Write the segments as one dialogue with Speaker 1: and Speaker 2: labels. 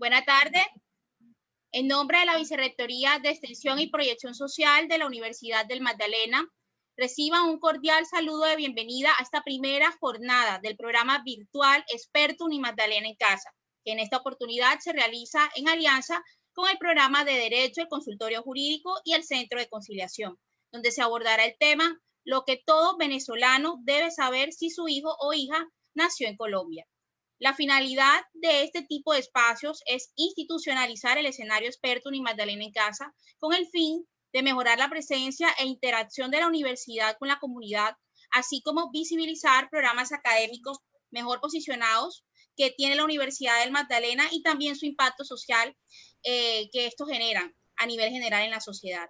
Speaker 1: Buenas tardes. En nombre de la Vicerrectoría de Extensión y Proyección Social de la Universidad del Magdalena, reciban un cordial saludo de bienvenida a esta primera jornada del programa virtual Experto Unimagdalena en Casa, que en esta oportunidad se realiza en alianza con el programa de Derecho, el Consultorio Jurídico y el Centro de Conciliación, donde se abordará el tema lo que todo venezolano debe saber si su hijo o hija nació en Colombia. La finalidad de este tipo de espacios es institucionalizar el escenario Experto Unimagdalena en Casa con el fin de mejorar la presencia e interacción de la universidad con la comunidad, así como visibilizar programas académicos mejor posicionados que tiene la Universidad del Magdalena y también su impacto social que estos generan a nivel general en la sociedad.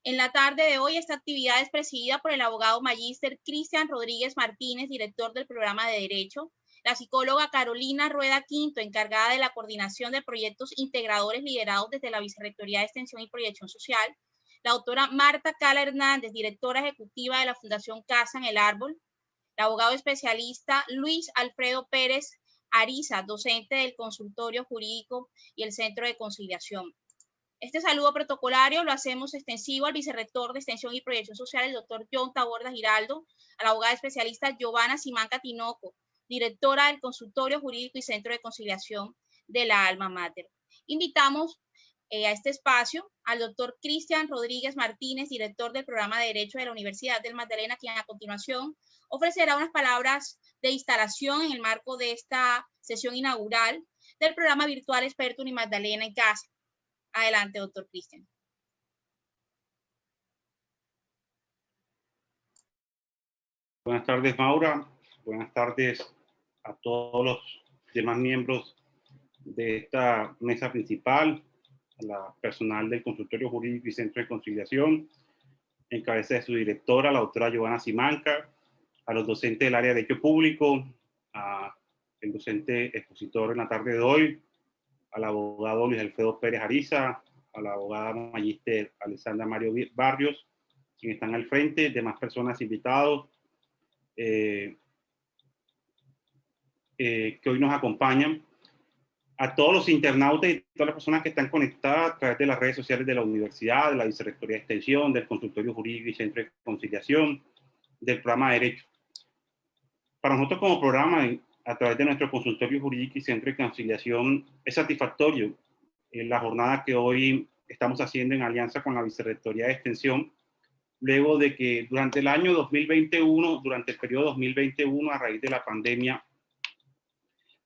Speaker 1: En la tarde de hoy, esta actividad es presidida por el abogado magíster Cristian Rodríguez Martínez, director del programa de Derecho, la psicóloga Carolina Rueda Quinto, encargada de la coordinación de proyectos integradores liderados desde la Vicerrectoría de Extensión y Proyección Social, la doctora Marta Cala Hernández, directora ejecutiva de la Fundación Casa en el Árbol, el abogado especialista Luis Alfredo Pérez Ariza, docente del Consultorio Jurídico y el Centro de Conciliación. Este saludo protocolario lo hacemos extensivo al vicerrector de Extensión y Proyección Social, el doctor John Taborda Giraldo, a la abogada especialista Giovanna Simanca Tinoco, directora del Consultorio Jurídico y Centro de Conciliación de la Alma Mater. Invitamos a este espacio al doctor Cristian Rodríguez Martínez, director del programa de Derecho de la Universidad del Magdalena, quien a continuación ofrecerá unas palabras de instalación en el marco de esta sesión inaugural del programa virtual Experto Unimagdalena en Casa. Adelante, doctor Cristian.
Speaker 2: Buenas tardes, Maura. Buenas tardes a todos los demás miembros de esta mesa principal, a la personal del Consultorio Jurídico y Centro de Conciliación, en cabeza de su directora, la doctora Giovanna Simanca, a los docentes del área de Derecho Público, al docente expositor en la tarde de hoy, al abogado Luis Alfredo Pérez Ariza, a la abogada magíster Alessandra Mario Barrios, quienes están al frente, demás personas invitados que hoy nos acompañan, a todos los internautas y todas las personas que están conectadas a través de las redes sociales de la universidad, de la Vicerrectoría de Extensión, del Consultorio Jurídico y Centro de Conciliación, del programa de Derecho. Para nosotros como programa, a través de nuestro Consultorio Jurídico y Centro de Conciliación, es satisfactorio la jornada que hoy estamos haciendo en alianza con la Vicerrectoría de Extensión, luego de que durante el año 2021, durante el periodo 2021, a raíz de la pandemia,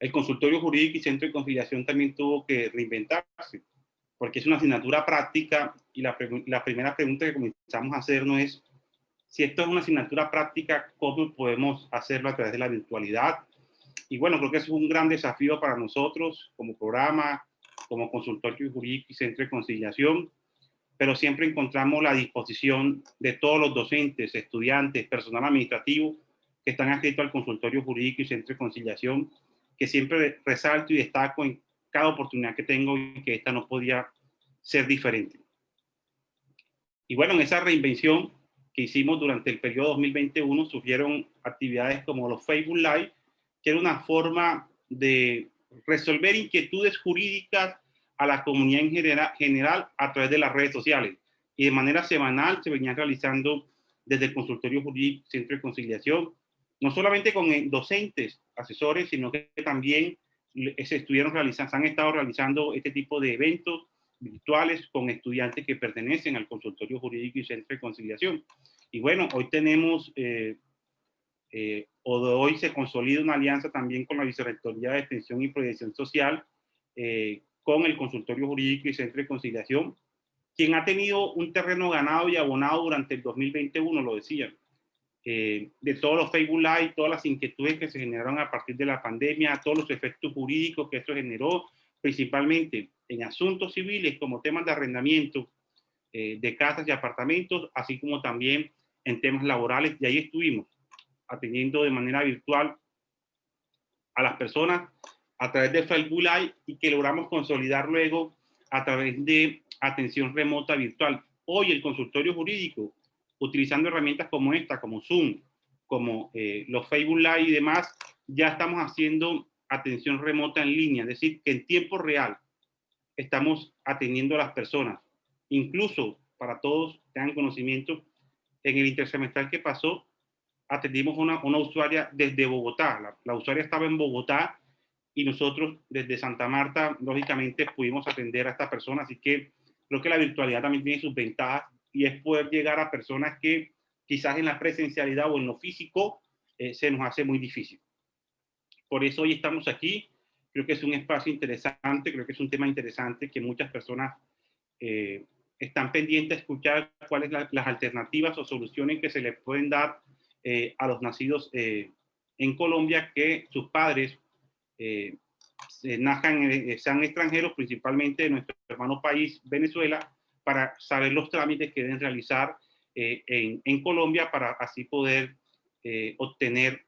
Speaker 2: el Consultorio Jurídico y Centro de Conciliación también tuvo que reinventarse, porque es una asignatura práctica y la primera pregunta que comenzamos a hacernos es, si esto es una asignatura práctica, ¿cómo podemos hacerlo a través de la virtualidad? Y bueno, creo que es un gran desafío para nosotros como programa, como Consultorio Jurídico y Centro de Conciliación, pero siempre encontramos la disposición de todos los docentes, estudiantes, personal administrativo que están adscritos al Consultorio Jurídico y Centro de Conciliación, que siempre resalto y destaco en cada oportunidad que tengo y que esta no podía ser diferente. Y bueno, en esa reinvención que hicimos durante el periodo 2021 surgieron actividades como los Facebook Live, que era una forma de resolver inquietudes jurídicas a la comunidad en general a través de las redes sociales. Y de manera semanal se venían realizando desde el Consultorio Jurídico Centro de Conciliación, no solamente con docentes, asesores, sino que también se han estado realizando este tipo de eventos virtuales con estudiantes que pertenecen al Consultorio Jurídico y Centro de Conciliación. Y bueno, hoy tenemos, hoy se consolida una alianza también con la Vicerrectoría de Extensión y Proyección Social, con el Consultorio Jurídico y Centro de Conciliación, quien ha tenido un terreno ganado y abonado durante el 2021, lo decía, de todos los Facebook Live, todas las inquietudes que se generaron a partir de la pandemia, todos los efectos jurídicos que esto generó, principalmente en asuntos civiles como temas de arrendamiento de casas y apartamentos, así como también en temas laborales, y ahí estuvimos atendiendo de manera virtual a las personas a través de Facebook Live y que logramos consolidar luego a través de atención remota virtual. Hoy el consultorio jurídico, utilizando herramientas como esta, como Zoom, como los Facebook Live y demás, ya estamos haciendo atención remota en línea, es decir, que en tiempo real estamos atendiendo a las personas. Incluso, para todos tengan conocimiento, en el intersemestral que pasó, atendimos una usuaria desde Bogotá. La usuaria estaba en Bogotá y nosotros desde Santa Marta, lógicamente, pudimos atender a esta persona. Así que creo que la virtualidad también tiene sus ventajas y es poder llegar a personas que quizás en la presencialidad o en lo físico se nos hace muy difícil. Por eso hoy estamos aquí. Creo que es un espacio interesante, creo que es un tema interesante que muchas personas están pendientes de escuchar cuáles son las alternativas o soluciones que se les pueden dar a los nacidos en Colombia, que sus padres sean extranjeros, principalmente de nuestro hermano país, Venezuela, para saber los trámites que deben realizar en Colombia para así poder obtener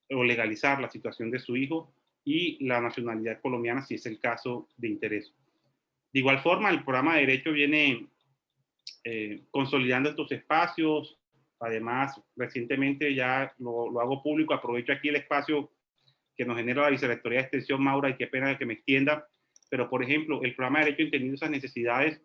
Speaker 2: o legalizar la situación de su hijo y la nacionalidad colombiana si es el caso de interés. De igual forma, el programa de Derecho viene consolidando estos espacios. Además, recientemente ya lo hago público, aprovecho aquí el espacio que nos genera la Vicerrectoría de Extensión, Maura, y qué pena que me extienda, pero por ejemplo, el programa de Derecho, entendiendo esas necesidades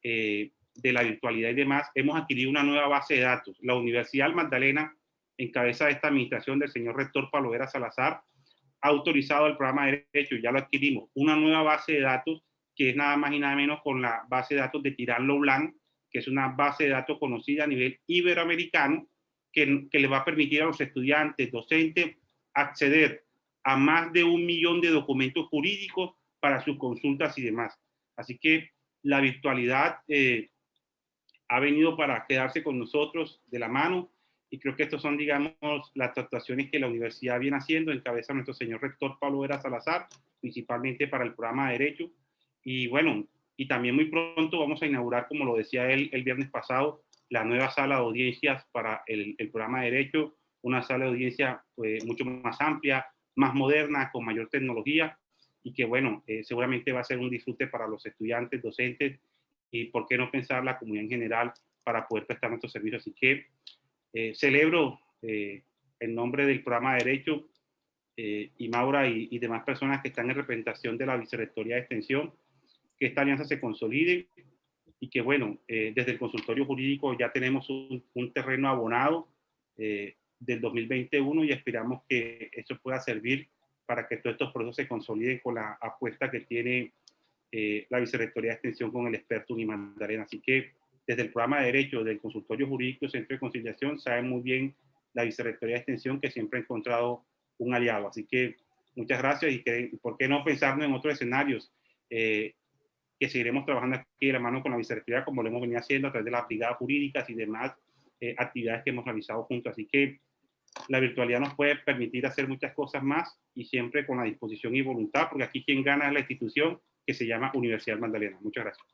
Speaker 2: de la virtualidad y demás, hemos adquirido una nueva base de datos. La Universidad del Magdalena, en cabeza de esta administración del señor rector Pablo Vera Salazar, ha autorizado el programa de Derecho, ya lo adquirimos, una nueva base de datos que es nada más y nada menos con la base de datos de Tirán Lo Blanc, que es una base de datos conocida a nivel iberoamericano, que le va a permitir a los estudiantes, docentes, acceder a más de 1 millón de documentos jurídicos para sus consultas y demás. Así que la virtualidad ha venido para quedarse con nosotros de la mano, y creo que estos son, digamos, las actuaciones que la universidad viene haciendo en cabeza de nuestro señor rector Pablo Vera Salazar, principalmente para el programa de Derecho. Y bueno, y también muy pronto vamos a inaugurar, como lo decía él el viernes pasado, la nueva sala de audiencias para el programa de Derecho, una sala de audiencia mucho más amplia, más moderna, con mayor tecnología, y que bueno, seguramente va a ser un disfrute para los estudiantes, docentes, y por qué no pensar la comunidad en general para poder prestar nuestros servicios. Así que celebro en nombre del programa de Derecho y Maura y demás personas que están en representación de la Vicerrectoría de Extensión, que esta alianza se consolide y que, bueno, desde el consultorio jurídico ya tenemos un terreno abonado del 2021 y esperamos que esto pueda servir para que todos estos procesos se consoliden con la apuesta que tiene la Vicerrectoría de Extensión con el experto Magdalena. Así que desde el programa de Derecho, del consultorio jurídico Centro de Conciliación, saben muy bien la Vicerrectoría de Extensión que siempre ha encontrado un aliado. Así que muchas gracias y por qué no pensarnos en otros escenarios que seguiremos trabajando aquí de la mano con la Vicerrectoría, como lo hemos venido haciendo a través de las brigadas jurídicas y demás actividades que hemos realizado juntos. Así que la virtualidad nos puede permitir hacer muchas cosas más y siempre con la disposición y voluntad, porque aquí quien gana es la institución que se llama Universidad Magdalena. Muchas gracias.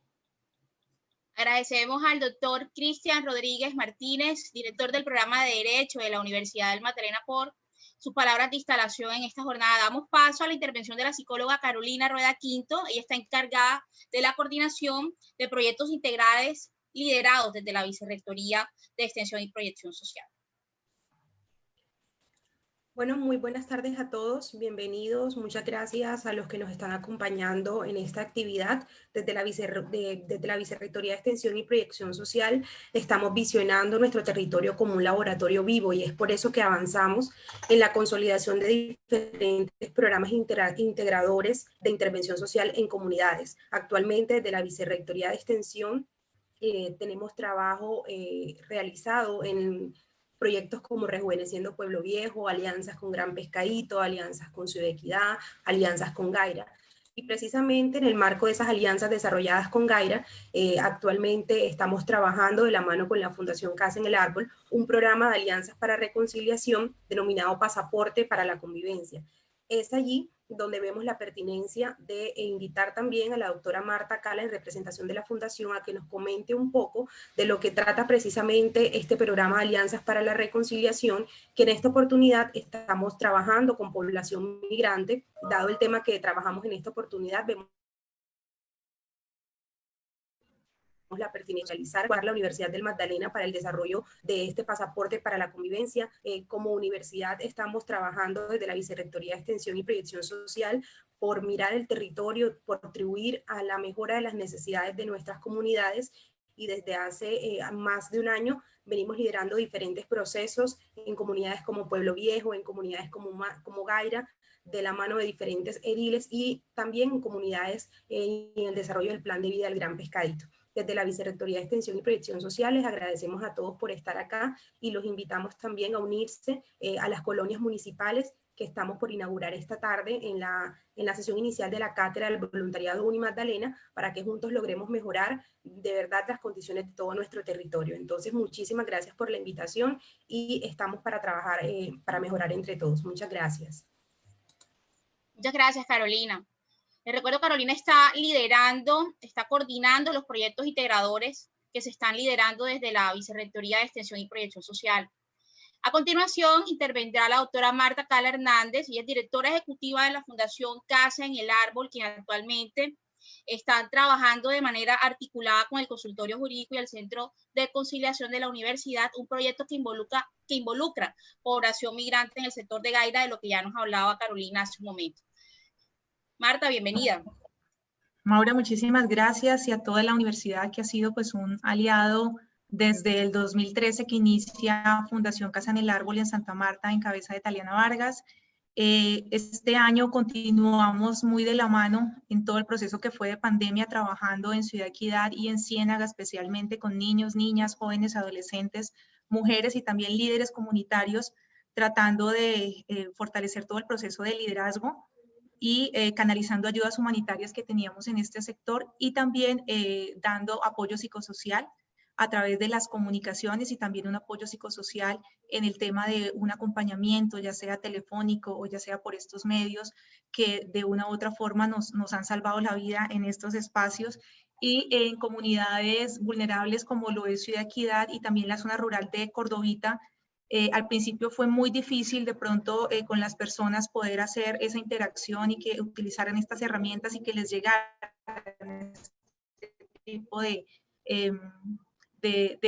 Speaker 1: Agradecemos al doctor Cristian Rodríguez Martínez, director del programa de Derecho de la Universidad del Magdalena, por sus palabras de instalación en esta jornada. Damos paso a la intervención de la psicóloga Carolina Rueda Quinto. Ella está encargada de la coordinación de proyectos integrales liderados desde la Vicerrectoría de Extensión y Proyección Social.
Speaker 3: Bueno, muy buenas tardes a todos, bienvenidos, muchas gracias a los que nos están acompañando en esta actividad desde la Vicerrectoría de Extensión y Proyección Social. Estamos visionando nuestro territorio como un laboratorio vivo y es por eso que avanzamos en la consolidación de diferentes programas integradores de intervención social en comunidades. Actualmente desde la Vicerrectoría de Extensión tenemos trabajo realizado en proyectos como Rejuveneciendo Pueblo Viejo, alianzas con Gran Pescadito, alianzas con Ciudad Equidad, alianzas con Gaira. Y precisamente en el marco de esas alianzas desarrolladas con Gaira, actualmente estamos trabajando de la mano con la Fundación Casa en el Árbol, un programa de alianzas para reconciliación denominado Pasaporte para la Convivencia. Es allí donde vemos la pertinencia de invitar también a la doctora Marta Cala, en representación de la Fundación, a que nos comente un poco de lo que trata precisamente este programa de Alianzas para la Reconciliación, que en esta oportunidad estamos trabajando con población migrante. Dado el tema que trabajamos en esta oportunidad, vemos la pertinencia de realizar la Universidad del Magdalena para el desarrollo de este pasaporte para la convivencia. Como universidad estamos trabajando desde la Vicerrectoría de Extensión y Proyección Social por mirar el territorio, por contribuir a la mejora de las necesidades de nuestras comunidades, y desde hace más de un año venimos liderando diferentes procesos en comunidades como Pueblo Viejo, en comunidades como Gaira, de la mano de diferentes ediles, y también en comunidades en el desarrollo del Plan de Vida del Gran Pescadito. Desde la Vicerrectoría de Extensión y Proyección Social les agradecemos a todos por estar acá y los invitamos también a unirse a las colonias municipales que estamos por inaugurar esta tarde en la sesión inicial de la Cátedra del Voluntariado Unimagdalena, para que juntos logremos mejorar de verdad las condiciones de todo nuestro territorio. Entonces, muchísimas gracias por la invitación y estamos para trabajar, para mejorar entre todos. Muchas gracias.
Speaker 1: Muchas gracias, Carolina. Les recuerdo, Carolina está liderando, está coordinando los proyectos integradores que se están liderando desde la Vicerrectoría de Extensión y Proyección Social. A continuación, intervendrá la doctora Marta Cala Hernández, ella es directora ejecutiva de la Fundación Casa en el Árbol, quien actualmente están trabajando de manera articulada con el Consultorio Jurídico y el Centro de Conciliación de la Universidad, un proyecto que involucra población migrante en el sector de Gaira, de lo que ya nos hablaba Carolina hace un momento. Marta, bienvenida.
Speaker 4: Maura, muchísimas gracias, y a toda la universidad que ha sido pues un aliado desde el 2013 que inicia Fundación Casa en el Árbol en Santa Marta en cabeza de Taliana Vargas. Este año continuamos muy de la mano en todo el proceso que fue de pandemia, trabajando en Ciudad Equidad y en Ciénaga, especialmente con niños, niñas, jóvenes, adolescentes, mujeres y también líderes comunitarios, tratando de fortalecer todo el proceso de liderazgo y canalizando ayudas humanitarias que teníamos en este sector, y también dando apoyo psicosocial a través de las comunicaciones, y también un apoyo psicosocial en el tema de un acompañamiento, ya sea telefónico o ya sea por estos medios, que de una u otra forma nos han salvado la vida en estos espacios, y en comunidades vulnerables como lo es Ciudad Equidad y también la zona rural de Cordovita. Al principio fue muy difícil de pronto con las personas poder hacer esa interacción y que utilizaran estas herramientas y que les llegaran este tipo de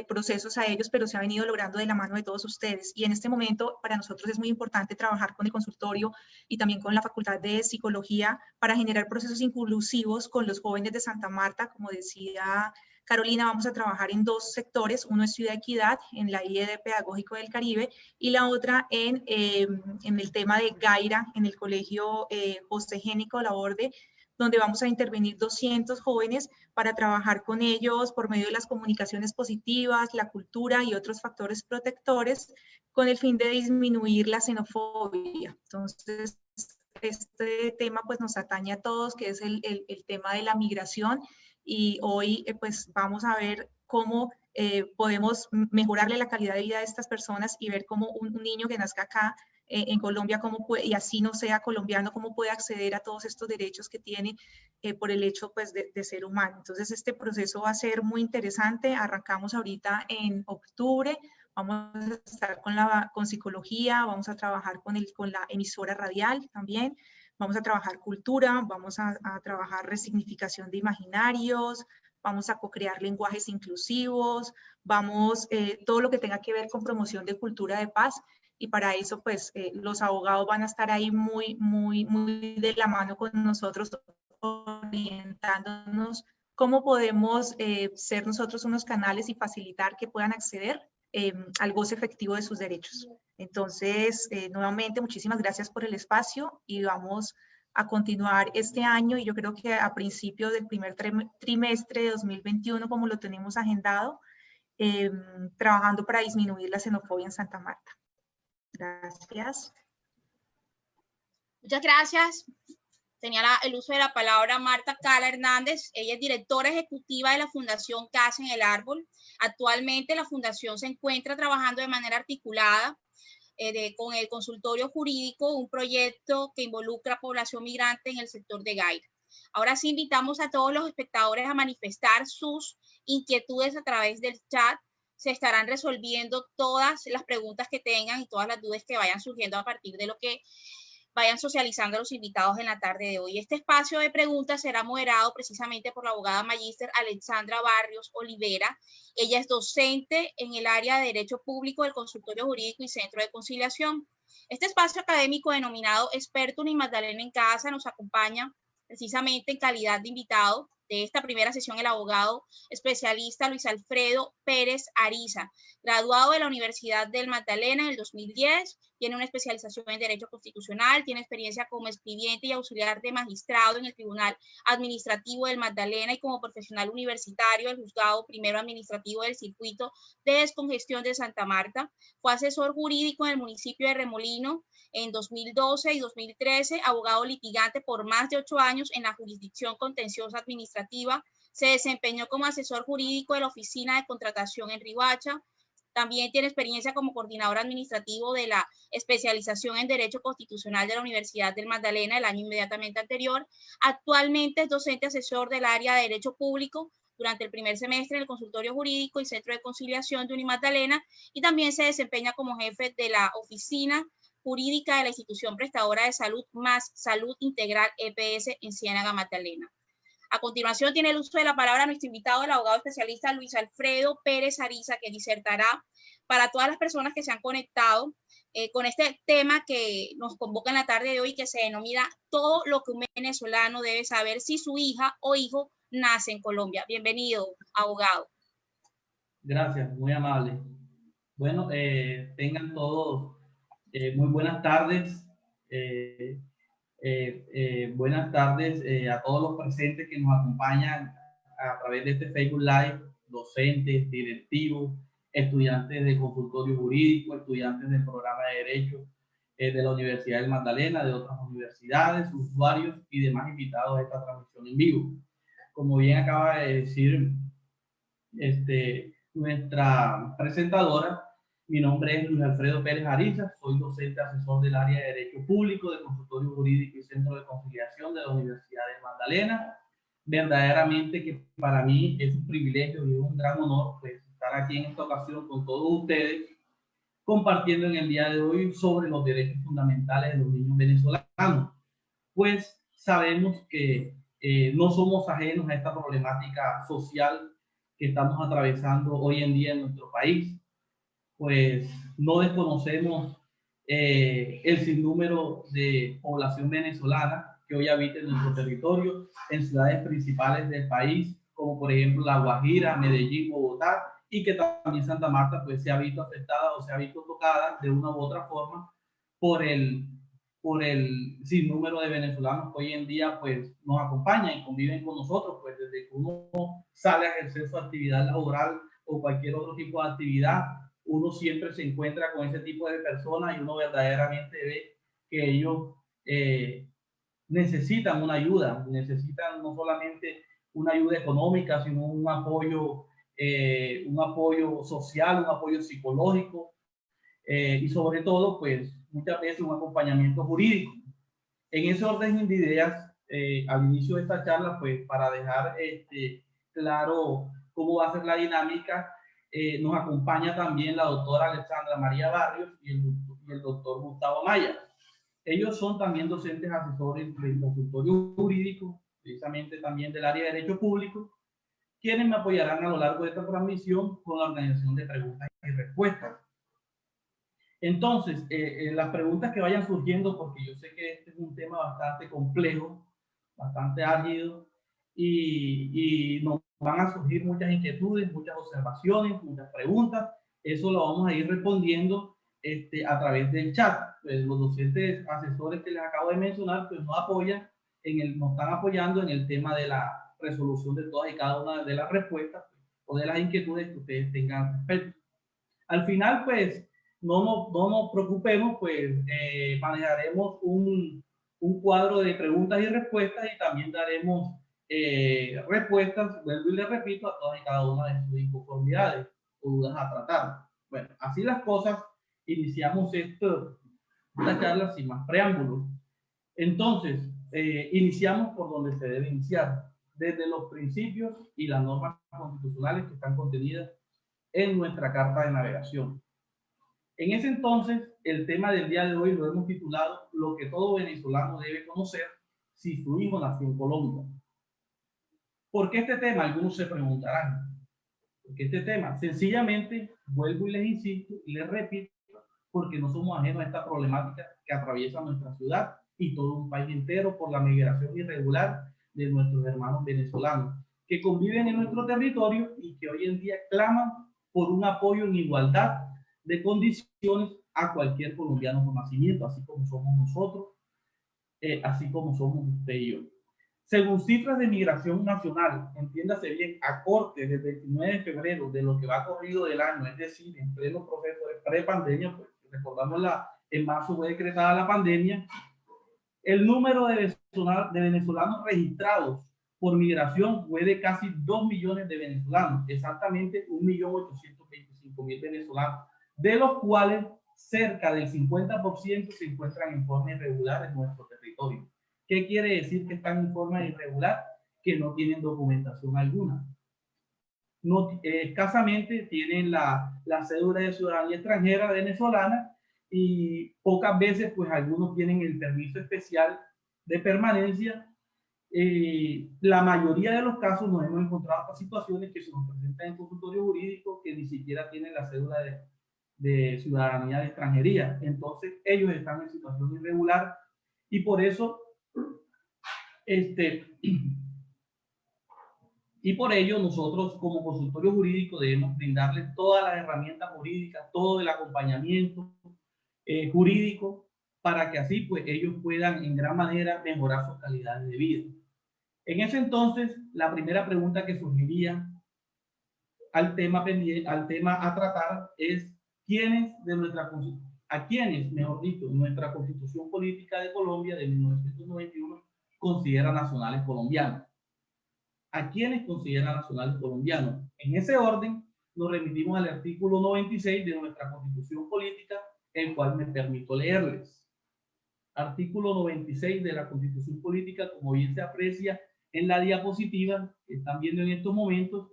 Speaker 4: procesos a ellos, pero se ha venido logrando de la mano de todos ustedes. Y en este momento para nosotros es muy importante trabajar con el consultorio y también con la Facultad de Psicología para generar procesos inclusivos con los jóvenes de Santa Marta. Como decía Carolina, vamos a trabajar en dos sectores. Uno es Ciudad Equidad, en la IED Pedagógico del Caribe, y la otra en el tema de Gaira, en el Colegio José Génico Laborde, donde vamos a intervenir 200 jóvenes para trabajar con ellos por medio de las comunicaciones positivas, la cultura y otros factores protectores, con el fin de disminuir la xenofobia. Entonces, este tema pues nos atañe a todos, que es el tema de la migración, y hoy pues vamos a ver cómo podemos mejorarle la calidad de vida de estas personas y ver cómo un niño que nazca acá en Colombia, cómo puede, y así no sea colombiano, cómo puede acceder a todos estos derechos que tiene por el hecho pues, de ser humano. Entonces este proceso va a ser muy interesante. Arrancamos ahorita en octubre, vamos a estar con psicología, vamos a trabajar con la emisora radial también, vamos a trabajar cultura, vamos a trabajar resignificación de imaginarios, vamos a co-crear lenguajes inclusivos, vamos todo lo que tenga que ver con promoción de cultura de paz. Y para eso, pues, los abogados van a estar ahí muy de la mano con nosotros, orientándonos cómo podemos ser nosotros unos canales y facilitar que puedan acceder al goce efectivo de sus derechos. Entonces, nuevamente, muchísimas gracias por el espacio y vamos a continuar este año, y yo creo que a principios del primer trimestre de 2021, como lo tenemos agendado, trabajando para disminuir la xenofobia en Santa Marta. Gracias.
Speaker 1: Muchas gracias. Tenía el uso de la palabra Marta Cala Hernández. Ella es directora ejecutiva de la Fundación Casa en el Árbol. Actualmente la fundación se encuentra trabajando de manera articulada con el consultorio jurídico, un proyecto que involucra población migrante en el sector de Gaira. Ahora sí invitamos a todos los espectadores a manifestar sus inquietudes a través del chat. Se estarán resolviendo todas las preguntas que tengan y todas las dudas que vayan surgiendo a partir de lo que vayan socializando a los invitados en la tarde de hoy. Este espacio de preguntas será moderado precisamente por la abogada magíster Alexandra Barrios Olivera. Ella es docente en el área de Derecho Público del Consultorio Jurídico y Centro de Conciliación. Este espacio académico denominado Experto Unimagdalena en Casa nos acompaña precisamente en calidad de invitado de esta primera sesión el abogado especialista Luis Alfredo Pérez Ariza, graduado de la Universidad del Magdalena en el 2010, tiene una especialización en Derecho Constitucional, tiene experiencia como escribiente y auxiliar de magistrado en el Tribunal Administrativo del Magdalena y como profesional universitario del Juzgado Primero Administrativo del Circuito de Descongestión de Santa Marta. Fue asesor jurídico en el municipio de Remolino en 2012 y 2013, abogado litigante por más de 8 años en la jurisdicción contenciosa administrativa. Se desempeñó como asesor jurídico de la Oficina de Contratación en Riohacha. También tiene experiencia como coordinador administrativo de la especialización en Derecho Constitucional de la Universidad del Magdalena el año inmediatamente anterior. Actualmente es docente asesor del área de Derecho Público durante el primer semestre en el Consultorio Jurídico y Centro de Conciliación de Unimagdalena y también se desempeña como jefe de la Oficina Jurídica de la Institución Prestadora de Salud más Salud Integral EPS en Ciénaga, Magdalena. A continuación tiene el uso de la palabra nuestro invitado, el abogado especialista Luis Alfredo Pérez Ariza, que disertará para todas las personas que se han conectado con este tema que nos convoca en la tarde de hoy, que se denomina todo lo que un venezolano debe saber si su hija o hijo nace en Colombia. Bienvenido, abogado.
Speaker 5: Gracias, muy amable. Bueno, tengan todos muy buenas tardes. Buenas tardes a todos los presentes que nos acompañan a través de este Facebook Live, docentes, directivos, estudiantes del consultorio jurídico, estudiantes del programa de Derecho de la Universidad del Magdalena, de otras universidades, usuarios y demás invitados a esta transmisión en vivo. Como bien acaba de decir nuestra presentadora, mi nombre es Luis Alfredo Pérez Ariza, soy docente asesor del área de Derecho Público, de Consultorio Jurídico y Centro de Conciliación de la Universidad del Magdalena. Verdaderamente que para mí es un privilegio y un gran honor pues, estar aquí en esta ocasión con todos ustedes, compartiendo en el día de hoy sobre los derechos fundamentales de los niños venezolanos. Pues sabemos que no somos ajenos a esta problemática social que estamos atravesando hoy en día en nuestro país. Pues no desconocemos el sinnúmero de población venezolana que hoy habita en nuestro territorio, en ciudades principales del país, como por ejemplo La Guajira, Medellín, Bogotá, y que también Santa Marta pues, se ha visto afectada o se ha visto tocada de una u otra forma por el sinnúmero de venezolanos que hoy en día pues, nos acompañan y conviven con nosotros, pues desde que uno sale a ejercer su actividad laboral o cualquier otro tipo de actividad, uno siempre se encuentra con ese tipo de personas y uno verdaderamente ve que ellos necesitan una ayuda, necesitan no solamente una ayuda económica, sino un apoyo social, un apoyo psicológico y sobre todo, pues muchas veces un acompañamiento jurídico. En ese orden de ideas, al inicio de esta charla, pues para dejar claro cómo va a ser la dinámica, nos acompaña también la doctora Alexandra María Barrios y el doctor Gustavo Maya. Ellos son también docentes asesores del consultorio jurídico, precisamente también del área de Derecho Público, quienes me apoyarán a lo largo de esta transmisión con la organización de preguntas y respuestas. Entonces, las preguntas que vayan surgiendo, porque yo sé que este es un tema bastante complejo, bastante álgido, y nos van a surgir muchas inquietudes, muchas observaciones, muchas preguntas. Eso lo vamos a ir respondiendo a través del chat. Pues los docentes asesores que les acabo de mencionar pues nos están apoyando en el tema de la resolución de todas y cada una de las respuestas o de las inquietudes que ustedes tengan al respecto. Al final, pues, no nos preocupemos, pues manejaremos un cuadro de preguntas y respuestas y también daremos respuestas, vuelvo y les repito, a todas y cada una de sus inconformidades o dudas a tratar. Bueno, así las cosas, iniciamos esta charla sin más preámbulos. Entonces, iniciamos por donde se debe iniciar, desde los principios y las normas constitucionales que están contenidas en nuestra Carta de Navegación. En ese entonces, el tema del día de hoy lo hemos titulado "Lo que todo venezolano debe conocer si su hijo nació en Colombia". ¿Por qué este tema? Algunos se preguntarán. Porque este tema, sencillamente, vuelvo y les insisto y les repito, porque no somos ajenos a esta problemática que atraviesa nuestra ciudad y todo un país entero por la migración irregular de nuestros hermanos venezolanos que conviven en nuestro territorio y que hoy en día claman por un apoyo en igualdad de condiciones a cualquier colombiano por nacimiento, así como somos nosotros, así como somos usted y yo. Según cifras de migración nacional, entiéndase bien, a corte del 29 de febrero de lo que va corrido del año, es decir, en pleno proceso de pre-pandemia, pues recordamos en marzo fue decretada la pandemia, el número de venezolanos registrados por migración fue de casi 2 millones de venezolanos, exactamente 1.825.000 venezolanos, de los cuales cerca del 50% se encuentran en forma irregular en nuestro territorio. ¿Qué quiere decir que están en forma irregular? Que no tienen documentación alguna. No, escasamente tienen la cédula de ciudadanía extranjera venezolana y pocas veces pues algunos tienen el permiso especial de permanencia. La mayoría de los casos nos hemos encontrado estas situaciones que se nos presentan en consultorio jurídico que ni siquiera tienen la cédula de ciudadanía de extranjería. Entonces ellos están en situación irregular y por eso y por ello nosotros como consultorio jurídico debemos brindarles todas las herramientas jurídicas, todo el acompañamiento jurídico para que así pues ellos puedan en gran manera mejorar su calidad de vida. En ese entonces, la primera pregunta que surgiría al tema a tratar es a quienes, mejor dicho, nuestra Constitución Política de Colombia de 1991 considera nacionales colombianos. ¿A quiénes considera nacionales colombianos? En ese orden, nos remitimos al artículo 96 de nuestra Constitución Política, el cual me permito leerles. Artículo 96 de la Constitución Política, como bien se aprecia en la diapositiva que están viendo en estos momentos,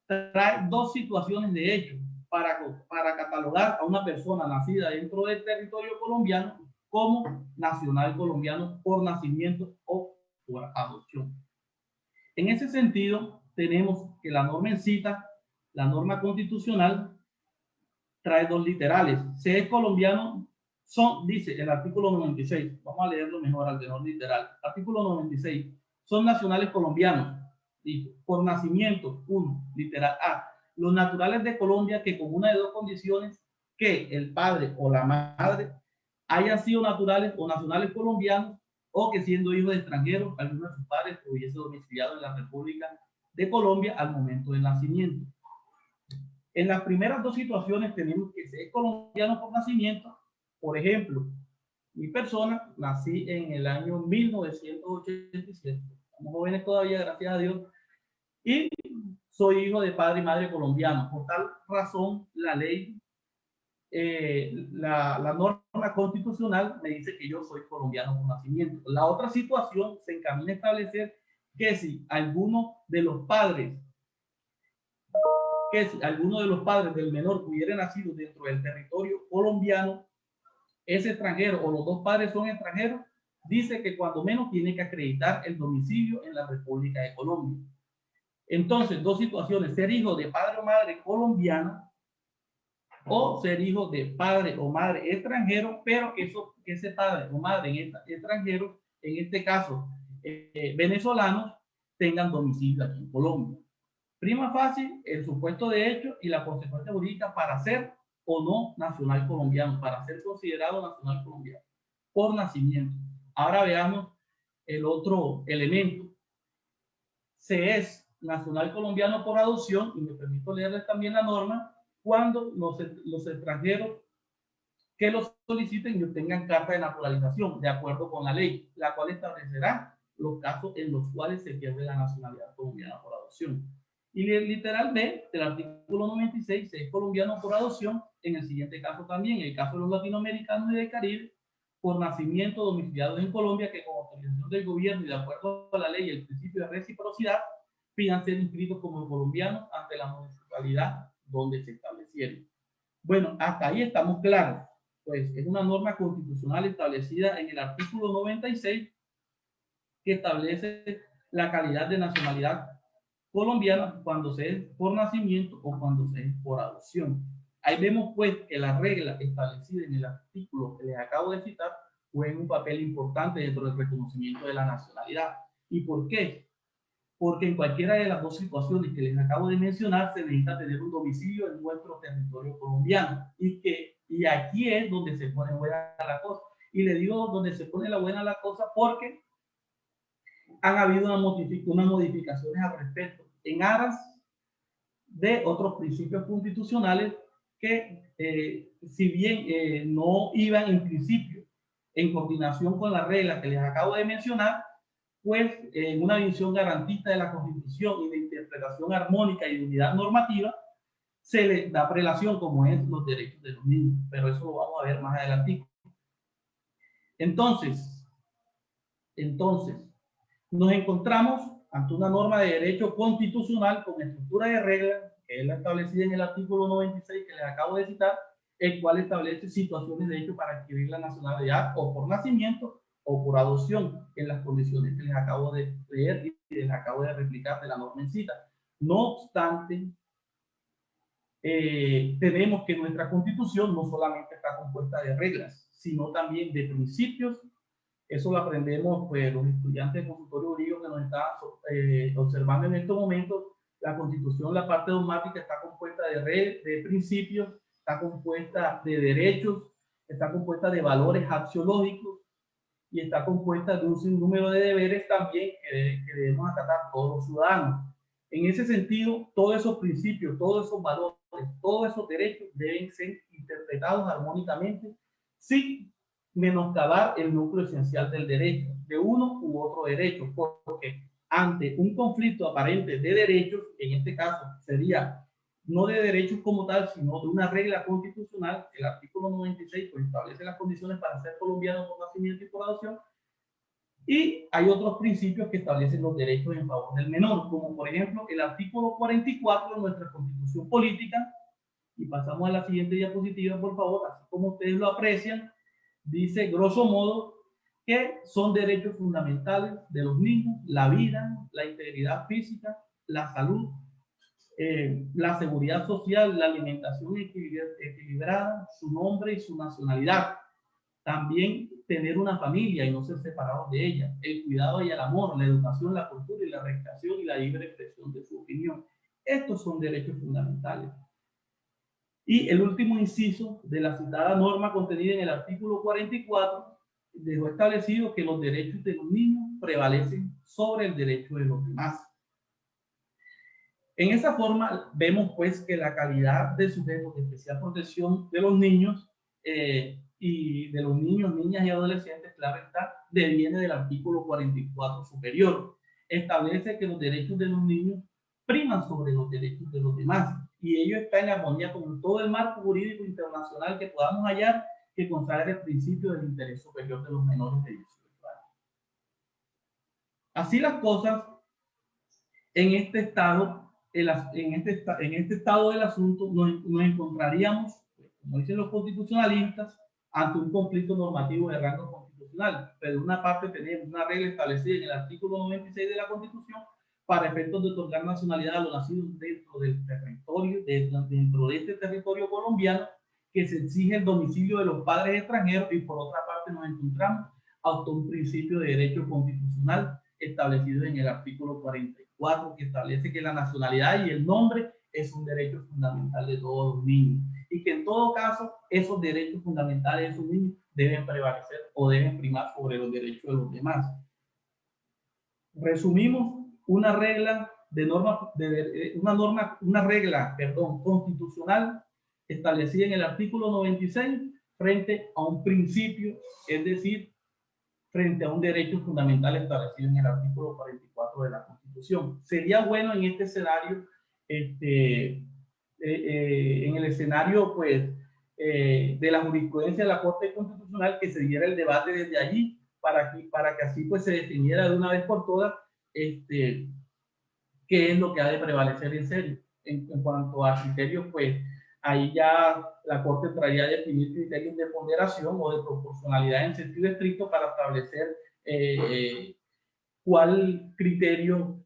Speaker 5: trae dos situaciones de hecho para catalogar a una persona nacida dentro del territorio colombiano como nacional colombiano por nacimiento o por adopción. En ese sentido, tenemos que la norma en cita, la norma constitucional, trae dos literales. Se es colombiano, dice el artículo 96, vamos a leerlo mejor al tenor literal. Artículo 96, son nacionales colombianos, dice, por nacimiento, literal A, los naturales de Colombia que con una de dos condiciones, que el padre o la madre hayan sido naturales o nacionales colombianos, o que siendo hijos de extranjeros, alguno de sus padres hubiese domiciliado en la República de Colombia al momento del nacimiento. En las primeras dos situaciones tenemos que ser colombiano por nacimiento. Por ejemplo, mi persona, nací en el año 1987, somos jóvenes todavía, gracias a Dios, y soy hijo de padre y madre colombianos. Por tal razón, la ley, la norma constitucional me dice que yo soy colombiano por nacimiento. La otra situación se encamina a establecer que si alguno de los padres del menor hubiera nacido dentro del territorio colombiano, es extranjero o los dos padres son extranjeros, dice que cuando menos tiene que acreditar el domicilio en la República de Colombia. Entonces, dos situaciones: ser hijo de padre o madre colombiano o ser hijo de padre o madre extranjero, pero que ese padre o madre extranjero, en este caso venezolanos, tengan domicilio aquí en Colombia. Prima fácil, el supuesto de hecho y la consecuencia jurídica para ser o no nacional colombiano, para ser considerado nacional colombiano por nacimiento. Ahora veamos el otro elemento. Se es nacional colombiano por adopción, y me permito leerles también la norma, cuando los extranjeros que los soliciten y obtengan carta de naturalización, de acuerdo con la ley, la cual establecerá los casos en los cuales se pierde la nacionalidad colombiana por adopción. Y literalmente, el artículo 96 es colombiano por adopción, en el siguiente caso también, el caso de los latinoamericanos y del Caribe, por nacimiento domiciliados en Colombia, que con autorización del gobierno y de acuerdo a la ley y el principio de reciprocidad, pidan ser inscritos como colombianos ante la municipalidad donde se establecieron. Bueno, hasta ahí estamos claros. pues es una norma constitucional establecida en el artículo 96 que establece la calidad de nacionalidad colombiana cuando se es por nacimiento o cuando se es por adopción. Ahí vemos pues que la regla establecida en el artículo que les acabo de citar juega un papel importante dentro del reconocimiento de la nacionalidad. ¿Y por qué? Porque en cualquiera de las dos situaciones que les acabo de mencionar se necesita tener un domicilio en nuestro territorio colombiano y aquí es donde se pone buena la cosa. Y le digo donde se pone la buena la cosa porque han habido unas modificaciones al respecto en aras de otros principios constitucionales que si bien no iban en principio en coordinación con las reglas que les acabo de mencionar, pues en una visión garantista de la Constitución y de interpretación armónica y de unidad normativa, se le da prelación como es los derechos de los niños, pero eso lo vamos a ver más adelante. Entonces, nos encontramos ante una norma de derecho constitucional con estructura de reglas, que es la establecida en el artículo 96 que les acabo de citar, el cual establece situaciones de hecho para adquirir la nacionalidad o por nacimiento o por adopción en las condiciones que les acabo de leer y les acabo de replicar de la norma en cita. No obstante, tenemos que nuestra Constitución no solamente está compuesta de reglas, sino también de principios. Eso lo aprendemos pues, los estudiantes de consultorio jurídico que nos están observando en estos momentos. La Constitución, la parte dogmática, está compuesta de principios, está compuesta de derechos, está compuesta de valores axiológicos y está compuesta de un sinnúmero de deberes también que debemos acatar todos los ciudadanos. En ese sentido, todos esos principios, todos esos valores, todos esos derechos deben ser interpretados armónicamente sin menoscabar el núcleo esencial del derecho, de uno u otro derecho, porque ante un conflicto aparente de derechos, en este caso sería no de derechos como tal, sino de una regla constitucional, el artículo 96 pues, establece las condiciones para ser colombiano por nacimiento y por adopción, y hay otros principios que establecen los derechos en favor del menor, como por ejemplo el artículo 44 de nuestra Constitución Política, y pasamos a la siguiente diapositiva, por favor, así como ustedes lo aprecian, dice grosso modo que son derechos fundamentales de los niños, la vida, la integridad física, la salud, la seguridad social, la alimentación equilibrada, su nombre y su nacionalidad. También tener una familia y no ser separados de ella, el cuidado y el amor, la educación, la cultura y la recreación y la libre expresión de su opinión. Estos son derechos fundamentales. Y el último inciso de la citada norma contenida en el artículo 44 dejó establecido que los derechos de los niños prevalecen sobre el derecho de los demás. En esa forma vemos pues que la calidad de sujetos de especial protección de los niños y de los niños, niñas y adolescentes, claro está, deviene del artículo 44 superior. Establece que los derechos de los niños priman sobre los derechos de los demás y ello está en armonía con todo el marco jurídico internacional que podamos hallar que consagra el principio del interés superior de los menores de 18 años. Así las cosas, en este estado del asunto nos encontraríamos, como dicen los constitucionalistas, ante un conflicto normativo de rango constitucional. Pero de una parte tenemos una regla establecida en el artículo 96 de la Constitución para efectos de otorgar nacionalidad a los nacidos dentro del territorio, dentro de este territorio colombiano, que se exige el domicilio de los padres extranjeros, y por otra parte nos encontramos ante un principio de derecho constitucional establecido en el artículo 44, que establece que la nacionalidad y el nombre es un derecho fundamental de todos los niños, y que en todo caso esos derechos fundamentales de esos niños deben prevalecer o deben primar sobre los derechos de los demás. Resumimos una regla constitucional establecida en el artículo 96 frente a un principio, es decir, frente a un derecho fundamental establecido en el artículo 44 de la Constitución. Sería bueno en este escenario, en el escenario pues, de la jurisprudencia de la Corte Constitucional, que se diera el debate desde allí para que así pues, se definiera de una vez por todas qué es lo que ha de prevalecer en serio en cuanto a criterios pues, ahí ya la Corte entraría a definir criterios de ponderación o de proporcionalidad en sentido estricto para establecer cuál criterio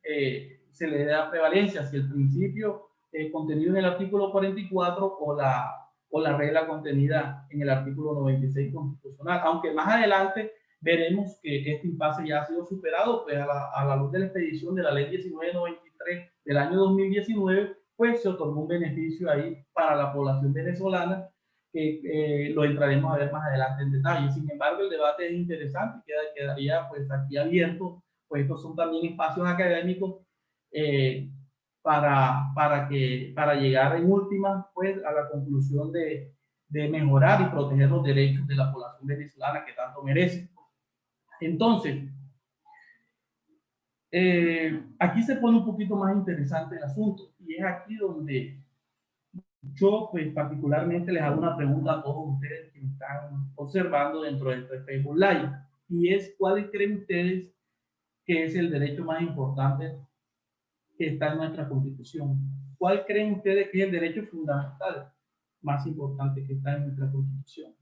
Speaker 5: se le da prevalencia, si el principio contenido en el artículo 44 o la regla contenida en el artículo 96 constitucional. Aunque más adelante veremos que este impasse ya ha sido superado, pues a la luz de la expedición de la ley 1993 del año 2019, pues se otorgó un beneficio ahí para la población venezolana, que lo entraremos a ver más adelante en detalle. Sin embargo, el debate es interesante y quedaría pues aquí abierto, pues estos son también espacios académicos para llegar en última pues a la conclusión de mejorar y proteger los derechos de la población venezolana que tanto merece. Entonces, aquí se pone un poquito más interesante el asunto y es aquí donde yo pues particularmente les hago una pregunta a todos ustedes que me están observando dentro de este Facebook Live, y es: ¿cuáles creen ustedes que es el derecho más importante que está en nuestra Constitución? ¿Cuál creen ustedes que es el derecho fundamental más importante que está en nuestra Constitución?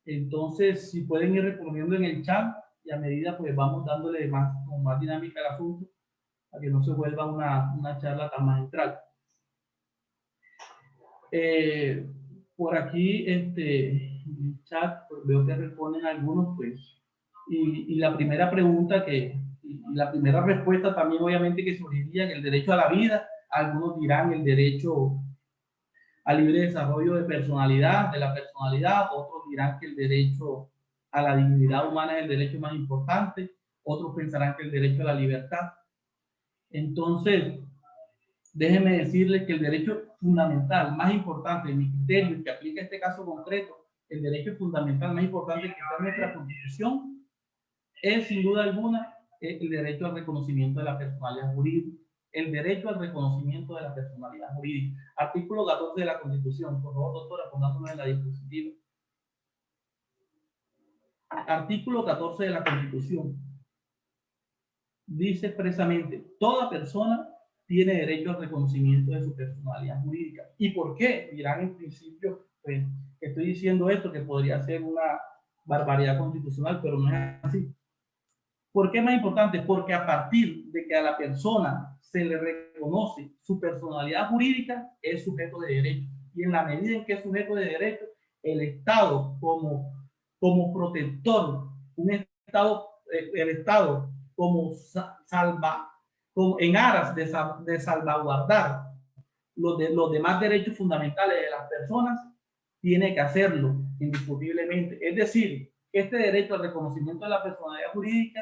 Speaker 5: Entonces, si pueden ir respondiendo en el chat, y a medida pues vamos dándole con más dinámica al asunto, para que no se vuelva una charla tan magistral. Por aquí, en el chat, pues, veo que responden algunos, pues, y la primera pregunta y la primera respuesta también obviamente que surgiría en el derecho a la vida. Algunos dirán el derecho al libre desarrollo de la personalidad, otros dirán que el derecho a la dignidad humana es el derecho más importante, otros pensarán que el derecho a la libertad. Entonces, déjenme decirles que el derecho fundamental más importante, en mi criterio, que aplica a este caso concreto, el derecho fundamental más importante que está en nuestra Constitución es, sin duda alguna, el derecho al reconocimiento de la personalidad jurídica. El derecho al reconocimiento de la personalidad jurídica. Artículo 14 de la Constitución. Por favor, doctora, pongámoslo en la diapositiva. Artículo 14 de la Constitución. Dice expresamente: toda persona tiene derecho al reconocimiento de su personalidad jurídica. ¿Y por qué? Dirán en principio, pues, que estoy diciendo esto, que podría ser una barbaridad constitucional, pero no es así. ¿Por qué es más importante? Porque a partir de que a la persona se le reconoce su personalidad jurídica, es sujeto de derecho. Y en la medida en que es sujeto de derecho, el Estado como protector, el Estado como en aras de salvaguardar los demás derechos fundamentales de las personas, tiene que hacerlo indiscutiblemente. Es decir, este derecho al reconocimiento de la personalidad jurídica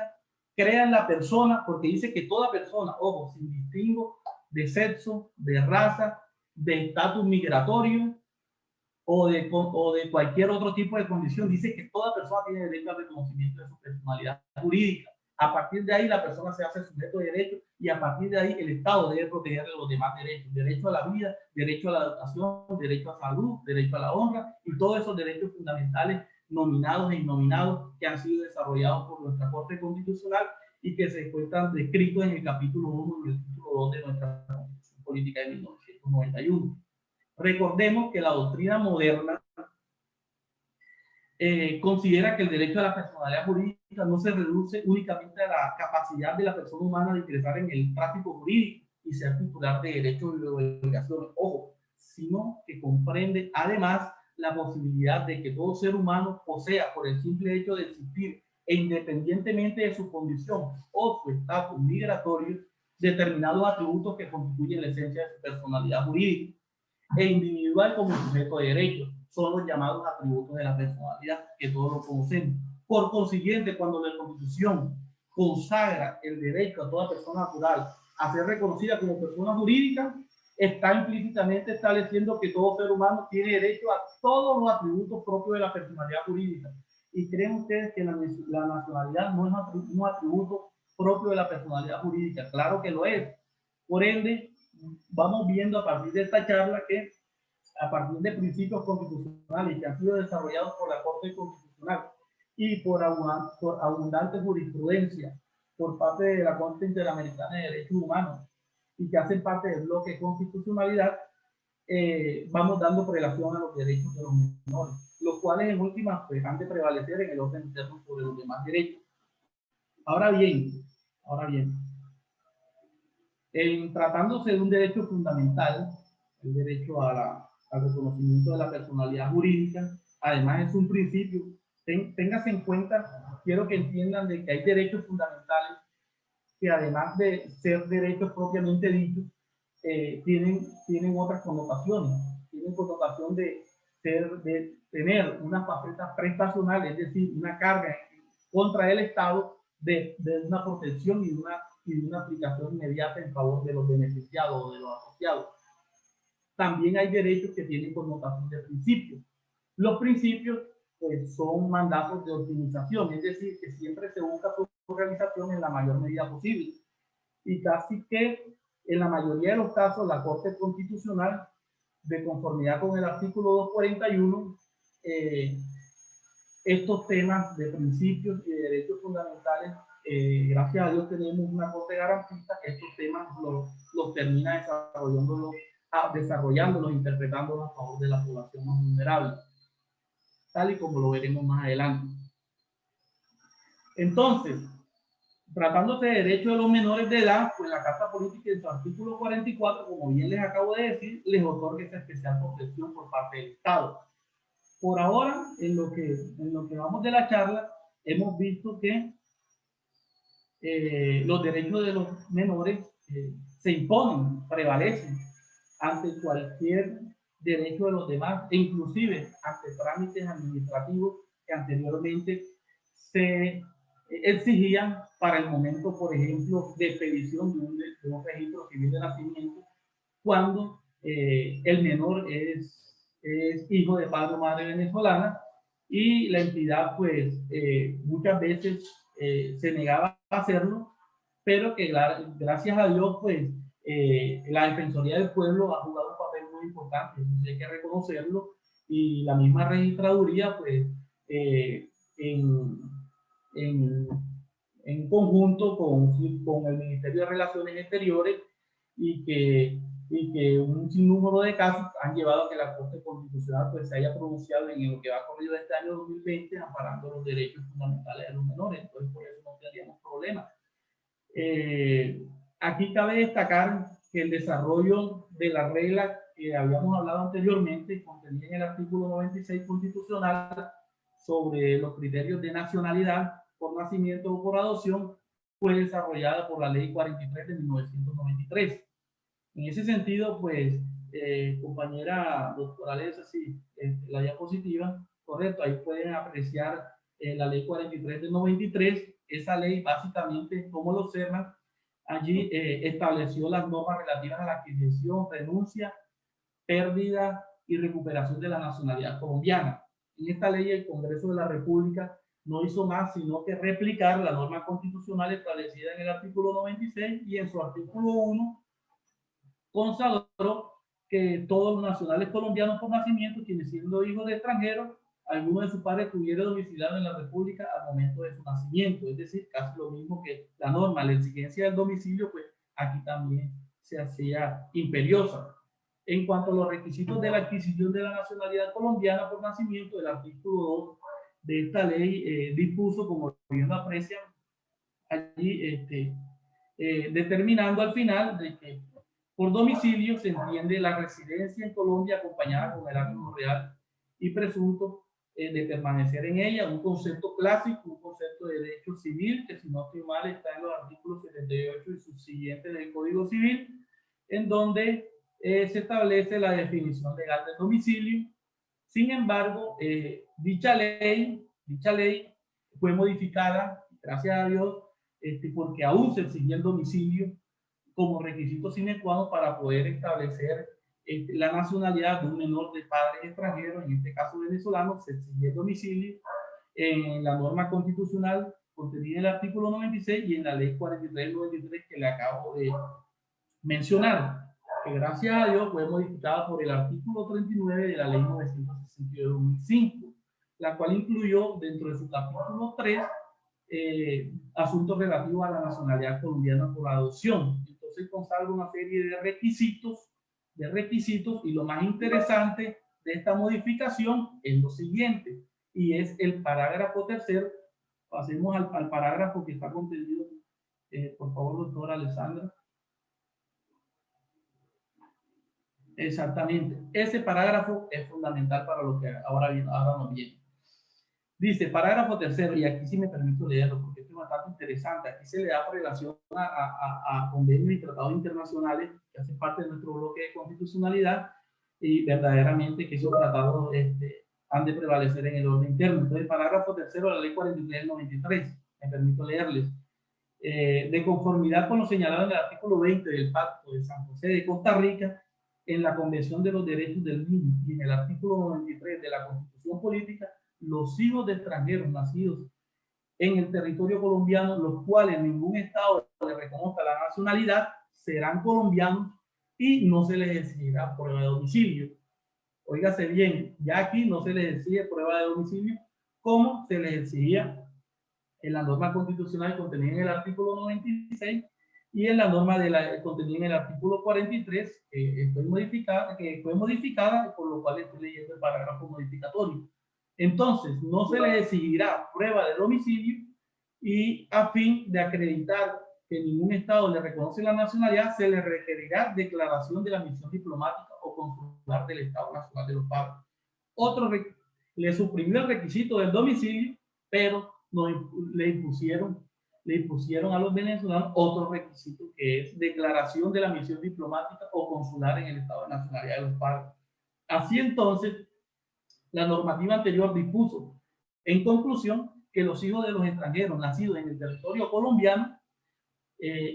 Speaker 5: crea en la persona, porque dice que toda persona, ojo, sin distingo de sexo, de raza, de estatus migratorio o de cualquier otro tipo de condición, dice que toda persona tiene derecho al reconocimiento de su personalidad jurídica. A partir de ahí la persona se hace sujeto de derecho y a partir de ahí el Estado debe proteger los demás derechos: derecho a la vida, derecho a la educación, derecho a salud, derecho a la honra y todos esos derechos fundamentales nominados e innominados que han sido desarrollados por nuestra Corte Constitucional y que se encuentran descritos en el capítulo 1 y el título 2 de nuestra Constitución Política de 1991. Recordemos que la doctrina moderna considera que el derecho a la personalidad jurídica no se reduce únicamente a la capacidad de la persona humana de ingresar en el tráfico jurídico y ser titular de derechos y obligaciones, ojo, sino que comprende además la posibilidad de que todo ser humano posea, por el simple hecho de existir e independientemente de su condición o su estatus migratorio, determinados atributos que constituyen la esencia de su personalidad jurídica e individual como sujeto de derecho. Son los llamados atributos de la personalidad, que todos lo conocemos. Por consiguiente, cuando la Constitución consagra el derecho a toda persona natural a ser reconocida como persona jurídica, está implícitamente estableciendo que todo ser humano tiene derecho a todos los atributos propios de la personalidad jurídica. ¿Y creen ustedes que la nacionalidad no es un atributo propio de la personalidad jurídica? Claro que lo es. Por ende, vamos viendo a partir de esta charla que a partir de principios constitucionales que han sido desarrollados por la Corte Constitucional y por abundante jurisprudencia por parte de la Corte Interamericana de Derechos Humanos y que hacen parte del bloque de constitucionalidad, vamos dando prelación a los derechos de los menores, los cuales en últimas pues, han de prevalecer en el orden interno sobre los demás derechos. Ahora bien, en tratándose de un derecho fundamental, el derecho al reconocimiento de la personalidad jurídica, además es un principio. Téngase en cuenta, quiero que entiendan de que hay derechos fundamentales que además de ser derechos propiamente dichos, tienen otras connotaciones. Tienen connotación de tener una faceta prestacional, es decir, una carga contra el Estado de una protección y una aplicación inmediata en favor de los beneficiados o de los asociados. También hay derechos que tienen connotación de principios. Los principios pues, son mandatos de optimización, es decir, que siempre se busca su organización en la mayor medida posible. Y casi que en la mayoría de los casos la Corte Constitucional, de conformidad con el artículo 241, estos temas de principios y de derechos fundamentales, gracias a Dios tenemos una Corte garantista que estos temas los termina desarrollándolos, interpretándolos a favor de la población más vulnerable, tal y como lo veremos más adelante. Entonces, tratándose de derechos de los menores de edad, pues la Carta Política en su artículo 44, como bien les acabo de decir, les otorga esa especial protección por parte del Estado. Por ahora, en lo que vamos de la charla, hemos visto que los derechos de los menores se imponen, prevalecen ante cualquier derecho de los demás, e inclusive ante trámites administrativos que anteriormente se exigían para el momento, por ejemplo, de expedición de un registro civil de nacimiento, cuando el menor es hijo de padre o madre venezolana y la entidad, pues, muchas veces se negaba a hacerlo, pero que gracias a Dios, pues, la Defensoría del Pueblo ha jugado un papel muy importante, eso hay que reconocerlo, y la misma registraduría, pues, en conjunto con el Ministerio de Relaciones Exteriores y que un sinnúmero de casos han llevado a que la Corte Constitucional pues, se haya pronunciado en lo que va corrido este año 2020 amparando los derechos fundamentales de los menores. Entonces, por eso no tendríamos problemas. Aquí cabe destacar que el desarrollo de la regla que habíamos hablado anteriormente, contenida en el artículo 96 constitucional sobre los criterios de nacionalidad por nacimiento o por adopción, fue desarrollada por la Ley 43 de 1993. En ese sentido, pues, compañera doctora Alessa, sí, la diapositiva, correcto, ahí pueden apreciar la Ley 43 de 93. Esa ley, básicamente, como lo observan, allí estableció las normas relativas a la adquisición, renuncia, pérdida y recuperación de la nacionalidad colombiana. En esta ley, el Congreso de la República no hizo más sino que replicar la norma constitucional establecida en el artículo 96 y en su artículo 1 consagró que todos los nacionales colombianos por nacimiento, quienes siendo hijos de extranjeros, alguno de sus padres estuviera domiciliado en la República al momento de su nacimiento. Es decir, casi lo mismo que la norma, la exigencia del domicilio, pues aquí también se hacía imperiosa. En cuanto a los requisitos de la adquisición de la nacionalidad colombiana por nacimiento, el artículo 2 de esta ley dispuso, como bien lo aprecian allí, determinando al final de que por domicilio se entiende la residencia en Colombia acompañada con el ánimo real y presunto de permanecer en ella, un concepto clásico, un concepto de derecho civil, que si no estoy mal está en los artículos 78 y subsiguientes del Código Civil, en donde se establece la definición legal del domicilio. Sin embargo, dicha ley fue modificada, gracias a Dios, porque aún se exigía el domicilio como requisito sine qua non para poder establecer la nacionalidad de un menor de padres extranjeros, en este caso venezolano. Se exigía el domicilio en la norma constitucional contenida en el artículo 96 y en la ley 43/93 que le acabo de mencionar, que gracias a Dios fue modificada por el artículo 39 de la ley 962 de 2005, la cual incluyó dentro de su capítulo 3 asuntos relativos a la nacionalidad colombiana por adopción. Entonces consagra una serie de requisitos de requisitos, y lo más interesante de esta modificación es lo siguiente, y es el parágrafo tercero. Pasemos al parágrafo que está contenido, por favor, doctora Alessandra. Exactamente, ese parágrafo es fundamental para lo que ahora nos viene. Dice, parágrafo tercero, y aquí sí me permito leerlo porque esto es bastante interesante. Aquí se le da por relación a convenios y tratados internacionales que hacen parte de nuestro bloque de constitucionalidad, y verdaderamente que esos tratados han de prevalecer en el orden interno. Entonces, el parágrafo tercero de la ley 43 del 93, me permito leerles. De conformidad con lo señalado en el artículo 20 del Pacto de San José de Costa Rica, en la Convención de los Derechos del Niño y en el artículo 93 de la Constitución Política, los hijos de extranjeros nacidos en el territorio colombiano, los cuales ningún Estado le reconozca la nacionalidad, serán colombianos y no se les exigirá prueba de domicilio. Óigase bien, ya aquí no se les exige prueba de domicilio como se les exigía en la norma constitucional contenida en el artículo 96 y en la norma contenida en el artículo 43, que fue modificada, por lo cual estoy leyendo el parágrafo modificatorio. Entonces, no se les exigirá prueba de domicilio, y a fin de acreditar que ningún Estado le reconoce la nacionalidad, se le requerirá declaración de la misión diplomática o consular del Estado nacional de los padres. Le suprimió el requisito del domicilio, pero le impusieron a los venezolanos otro requisito, que es declaración de la misión diplomática o consular en el Estado de nacionalidad de los padres. Así entonces, la normativa anterior dispuso, en conclusión, que los hijos de los extranjeros nacidos en el territorio colombiano,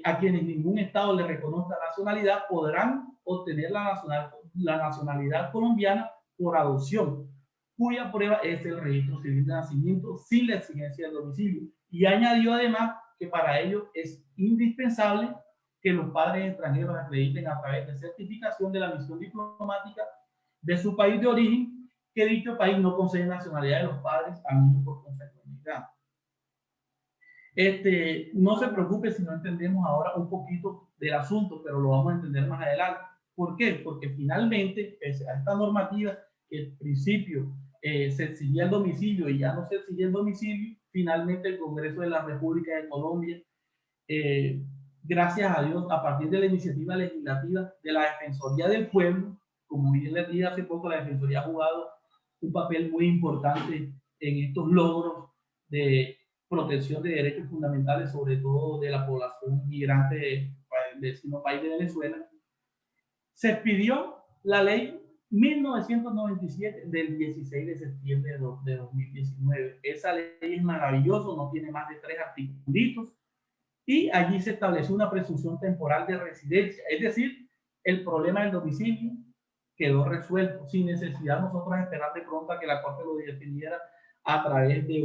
Speaker 5: a quienes ningún Estado le reconozca nacionalidad, podrán obtener la nacionalidad colombiana por adopción, cuya prueba es el registro civil de nacimiento sin la exigencia del domicilio. Y añadió además que para ello es indispensable que los padres extranjeros acrediten a través de certificación de la misión diplomática de su país de origen que dicho país no concede nacionalidad de los padres a niños por consanguinidad. No se preocupe si no entendemos ahora un poquito del asunto, pero lo vamos a entender más adelante. ¿Por qué? Porque finalmente, pese a esta normativa, que en principio se exigía el domicilio y ya no se exigía el domicilio, finalmente el Congreso de la República de Colombia, gracias a Dios, a partir de la iniciativa legislativa de la Defensoría del Pueblo, como bien les dije hace poco, la Defensoría ha jugado un papel muy importante en estos logros de protección de derechos fundamentales, sobre todo de la población migrante del vecino país de Venezuela. Se expidió la ley 1997 del 16 de septiembre de 2019. Esa ley es maravillosa, no tiene más de 3 artículos, y allí se estableció una presunción temporal de residencia, es decir, el problema del domicilio quedó resuelto sin necesidad nosotros esperar de pronto a que la Corte lo definiera a través de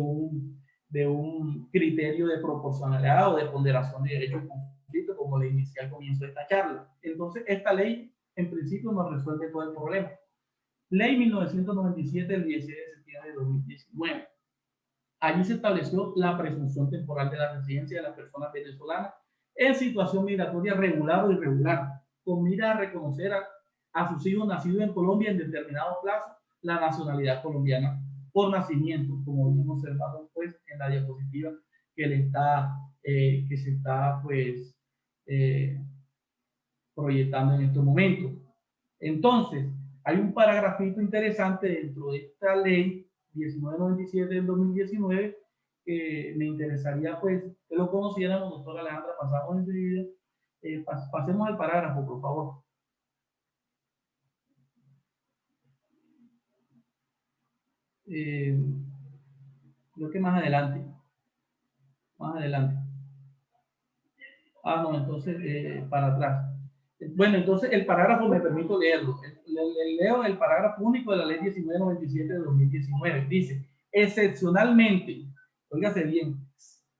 Speaker 5: un criterio de proporcionalidad o de ponderación de derechos conflictos, como le inicié al comienzo de esta charla. Entonces, esta ley en principio nos resuelve todo el problema. Ley 1997 del 16 de septiembre de 2019. Allí se estableció la presunción temporal de la residencia de las personas venezolanas en situación migratoria regular o irregular, con mira a reconocer a sus hijos nacidos en Colombia en determinado plazo la nacionalidad colombiana por nacimiento, como bien observamos pues en la diapositiva que se está pues proyectando en estos momentos. Entonces, hay un parágrafito interesante dentro de esta ley 1997 del 2019 que me interesaría pues que lo conociéramos. Doctora Alejandra, pasamos enseguida. Pasemos al parágrafo, por favor. Creo que más adelante. No, entonces para atrás. Bueno, entonces el parágrafo me permito leerlo. Leo el parágrafo único de la ley 1997 de 2019. Dice, excepcionalmente, óigase bien,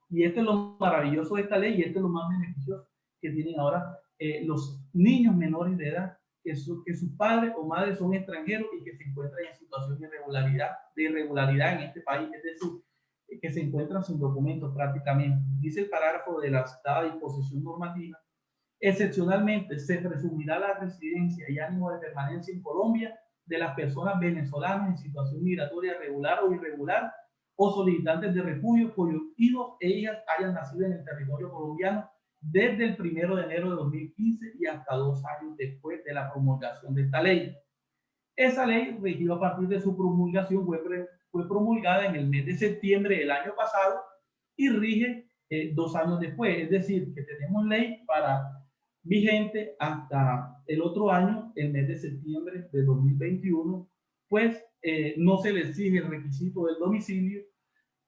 Speaker 5: y esto es lo maravilloso de esta ley y esto es lo más beneficioso que tienen ahora los niños menores de edad, que sus padres o madres son extranjeros y que se encuentran en situación de irregularidad en este país, es decir, que se encuentran sin documentos prácticamente. Dice el parágrafo de la citada disposición normativa, Excepcionalmente, se presumirá la residencia y ánimo de permanencia en Colombia de las personas venezolanas en situación migratoria regular o irregular o solicitantes de refugio cuyos hijos e hijas hayan nacido en el territorio colombiano desde el 1 de enero de 2015 y hasta 2 años después de la promulgación de esta ley. Esa ley, regió a partir de su promulgación, fue promulgada en el mes de septiembre del año pasado y rige 2 años después. Es decir, que tenemos ley vigente hasta el otro año, el mes de septiembre de 2021, pues no se le exige el requisito del domicilio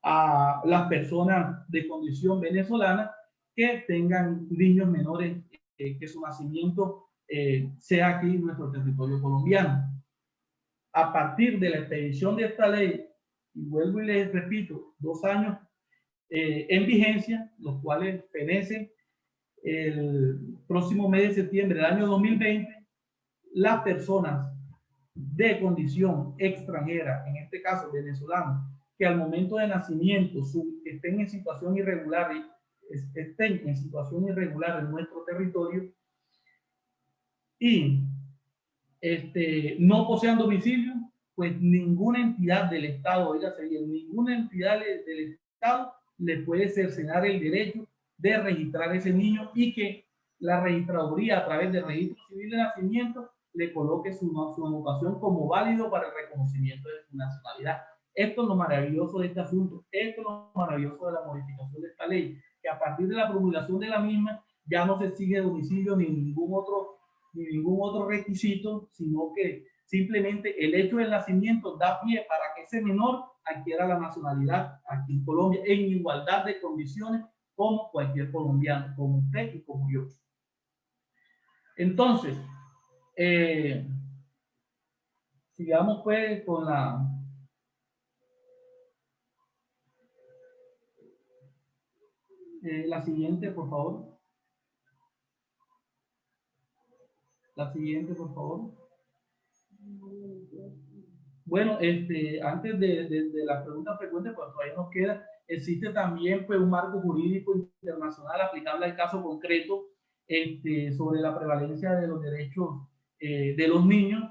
Speaker 5: a las personas de condición venezolana que tengan niños menores que su nacimiento sea aquí en nuestro territorio colombiano. A partir de la expedición de esta ley, y vuelvo y les repito, 2 años en vigencia, los cuales fenecen el próximo mes de septiembre del año 2020, las personas de condición extranjera, en este caso venezolanos, que al momento de nacimiento estén en situación irregular en nuestro territorio y no posean domicilio, pues ninguna entidad del Estado, oígase bien, ninguna entidad del Estado le puede cercenar el derecho de registrar ese niño y que la registraduría a través del registro civil de nacimiento le coloque su anotación como válido para el reconocimiento de su nacionalidad. Esto es lo maravilloso de este asunto, esto es lo maravilloso de la modificación de esta ley, que a partir de la promulgación de la misma ya no se exige domicilio ni ningún otro requisito, sino que simplemente el hecho del nacimiento da pie para que ese menor adquiera la nacionalidad aquí en Colombia en igualdad de condiciones como cualquier colombiano, como usted y como yo. Entonces, sigamos pues con la siguiente, por favor. La siguiente, por favor. Bueno, antes de las preguntas frecuentes, pues todavía nos queda, existe también pues un marco jurídico internacional aplicable al caso concreto sobre la prevalencia de los derechos de los niños,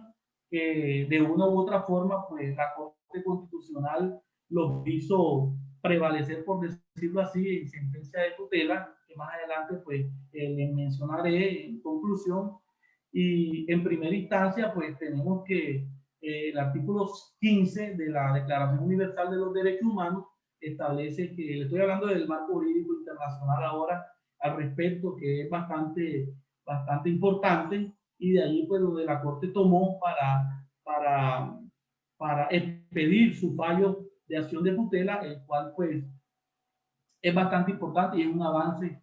Speaker 5: que de una u otra forma pues la Corte Constitucional los hizo prevalecer, por decirlo así, en sentencia de tutela, que más adelante pues les mencionaré en conclusión. Y en primera instancia pues tenemos que el artículo 15 de la Declaración Universal de los Derechos Humanos establece que, le estoy hablando del marco jurídico internacional ahora al respecto, que es bastante importante, y de ahí pues lo de la Corte tomó para expedir su fallo de acción de tutela, el cual pues es bastante importante y es un avance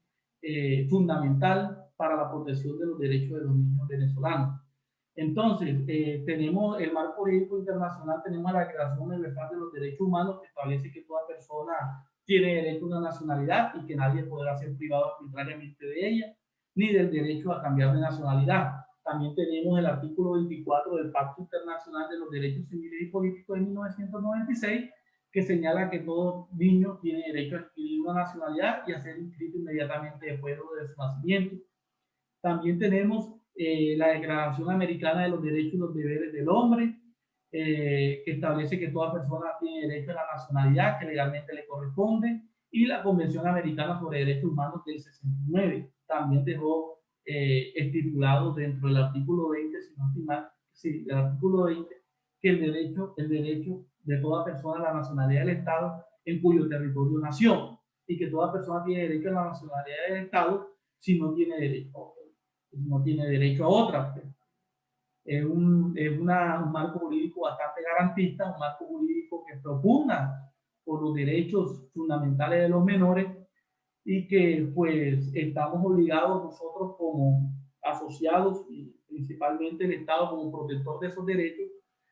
Speaker 5: fundamental para la protección de los derechos de los niños venezolanos. Entonces, tenemos el marco jurídico internacional, tenemos la Declaración Universal de los Derechos Humanos, que establece que toda persona tiene derecho a una nacionalidad y que nadie podrá ser privado arbitrariamente de ella, ni del derecho a cambiar de nacionalidad. También tenemos el artículo 24 del Pacto Internacional de los Derechos Civiles y Políticos de 1996, que señala que todo niño tiene derecho a adquirir una nacionalidad y a ser inscrito inmediatamente después de su nacimiento. También tenemos la Declaración Americana de los Derechos y los Deberes del Hombre, que establece que toda persona tiene derecho a la nacionalidad que legalmente le corresponde, y la Convención Americana sobre Derechos Humanos del 69 también dejó estipulado dentro del artículo 20, si no estoy mal, sí, el artículo 20, que el derecho de toda persona a la nacionalidad del Estado en cuyo territorio nació, y que toda persona tiene derecho a la nacionalidad del Estado si no tiene derecho a otra. Es un marco jurídico bastante garantista, un marco jurídico que propugna por los derechos fundamentales de los menores, y que pues estamos obligados nosotros como asociados y principalmente el Estado como protector de esos derechos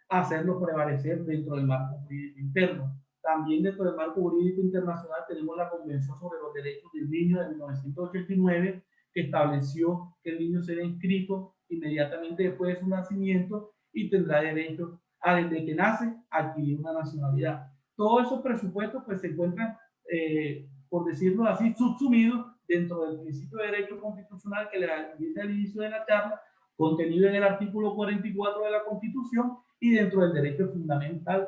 Speaker 5: a hacerlos prevalecer dentro del marco jurídico interno. También dentro del marco jurídico internacional tenemos la Convención sobre los Derechos del Niño de 1989, que estableció que el niño será inscrito inmediatamente después de su nacimiento y tendrá derecho a, desde que nace, a adquirir una nacionalidad. Todos esos presupuestos pues se encuentran, por decirlo así, subsumidos dentro del principio de derecho constitucional que le dice al inicio de la charla, contenido en el artículo 44 de la Constitución, y dentro del derecho fundamental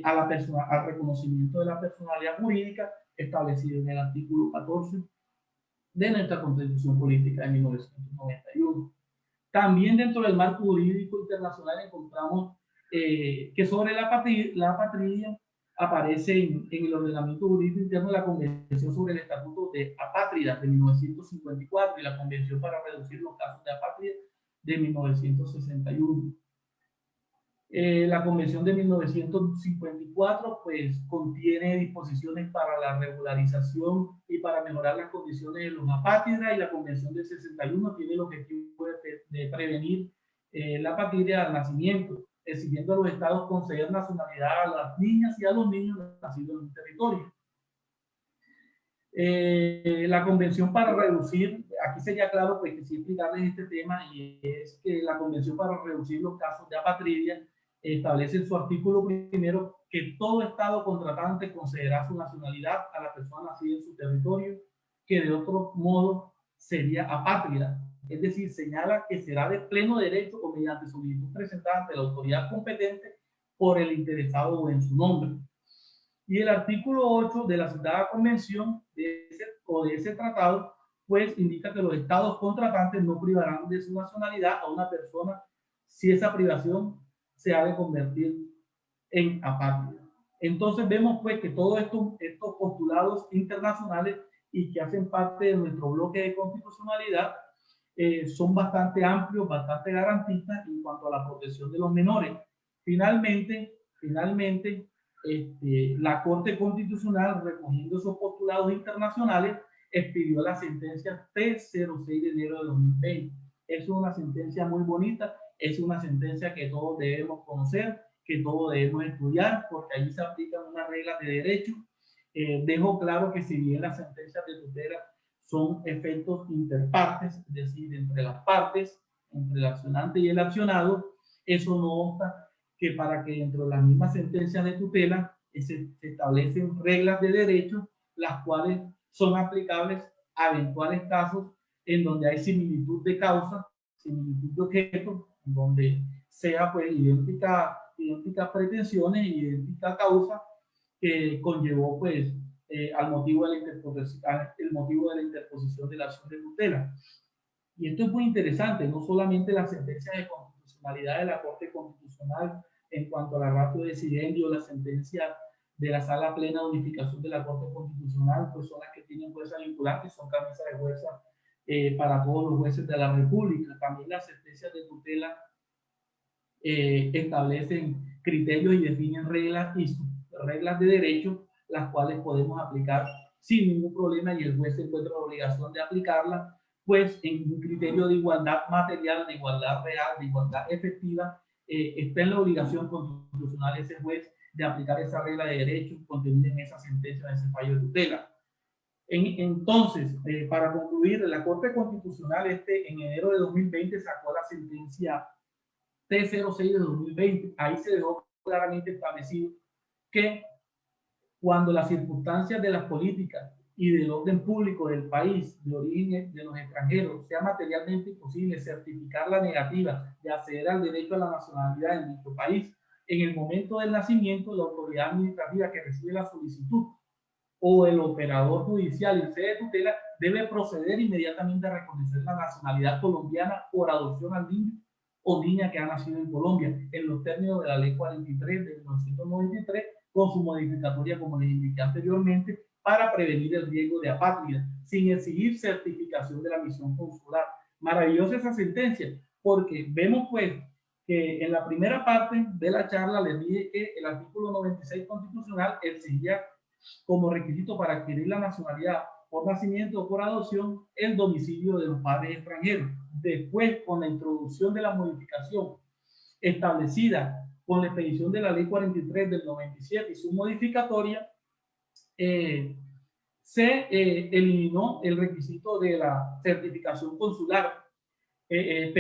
Speaker 5: al reconocimiento de la personalidad jurídica establecido en el artículo 14 de nuestra Constitución Política de 1991. También dentro del marco jurídico internacional encontramos que sobre la apatría aparece en el ordenamiento jurídico interno la Convención sobre el Estatuto de Apátridas de 1954 y la Convención para reducir los casos de apatría de 1961. La Convención de 1954 pues contiene disposiciones para la regularización y para mejorar las condiciones de los apátridas, y la Convención del 61 tiene el objetivo de prevenir la apatría al nacimiento, exigiendo a los estados conceder nacionalidad a las niñas y a los niños nacidos en un territorio. La Convención para reducir, aquí sería claro pues que sí explicarles este tema, y es que la Convención para reducir los casos de apatría establece en su artículo primero que todo Estado contratante concederá su nacionalidad a la persona nacida en su territorio, que de otro modo sería apátrida. Es decir, señala que será de pleno derecho o mediante solicitud presentada ante la autoridad competente por el interesado o en su nombre. Y el artículo 8 de la citada convención de ese tratado, pues indica que los estados contratantes no privarán de su nacionalidad a una persona si esa privación se ha de convertir en apátrida. Entonces vemos pues que todos estos postulados internacionales y que hacen parte de nuestro bloque de constitucionalidad son bastante amplios, bastante garantistas en cuanto a la protección de los menores. Finalmente, la Corte Constitucional, recogiendo esos postulados internacionales, expidió la sentencia T06 de enero de 2020. Es una sentencia muy bonita, es una sentencia que todos debemos conocer, que todos debemos estudiar, porque allí se aplican unas reglas de derecho. Dejo claro que si bien las sentencias de tutela son efectos interpartes, es decir, entre las partes, entre el accionante y el accionado, eso no obsta que para que dentro de las mismas sentencias de tutela se establecen reglas de derecho, las cuales son aplicables a eventuales casos en donde hay similitud de causa, similitud de objeto, donde sea pues idénticas pretensiones y idéntica causa que conllevó pues al motivo de la interposición de la acción de tutela. Y esto es muy interesante, no solamente las sentencias de constitucionalidad de la Corte Constitucional en cuanto a la ratio decidendi o la sentencia de la Sala Plena de Unificación de la Corte Constitucional, pues son las que tienen fuerza vinculante, son camisa de fuerza para todos los jueces de la República. También las sentencias de tutela establecen criterios y definen reglas de derecho, las cuales podemos aplicar sin ningún problema, y el juez se encuentra la obligación de aplicarla, pues en un criterio de igualdad material, de igualdad real, de igualdad efectiva, está en la obligación constitucional ese juez de aplicar esa regla de derecho contenida en esa sentencia, en ese fallo de tutela. Entonces, para concluir, la Corte Constitucional en enero de 2020 sacó la sentencia T06 de 2020. Ahí se dejó claramente establecido que cuando las circunstancias de las políticas y del orden público del país de origen de los extranjeros sea materialmente imposible certificar la negativa de acceder al derecho a la nacionalidad en nuestro país, en el momento del nacimiento, la autoridad administrativa que recibe la solicitud o el operador judicial en sede de tutela debe proceder inmediatamente a reconocer la nacionalidad colombiana por adopción al niño o niña que ha nacido en Colombia, en los términos de la Ley 43 de 1993, con su modificatoria, como les indiqué anteriormente, para prevenir el riesgo de apátrida, sin exigir certificación de la misión consular. Maravillosa esa sentencia, porque vemos pues que en la primera parte de la charla les dije que el artículo 96 constitucional exigía como requisito para adquirir la nacionalidad por nacimiento o por adopción el domicilio de los padres extranjeros. Después, con la introducción de la modificación establecida con la expedición de la Ley 43 del 97 y su modificatoria, se eliminó el requisito de la certificación consular, el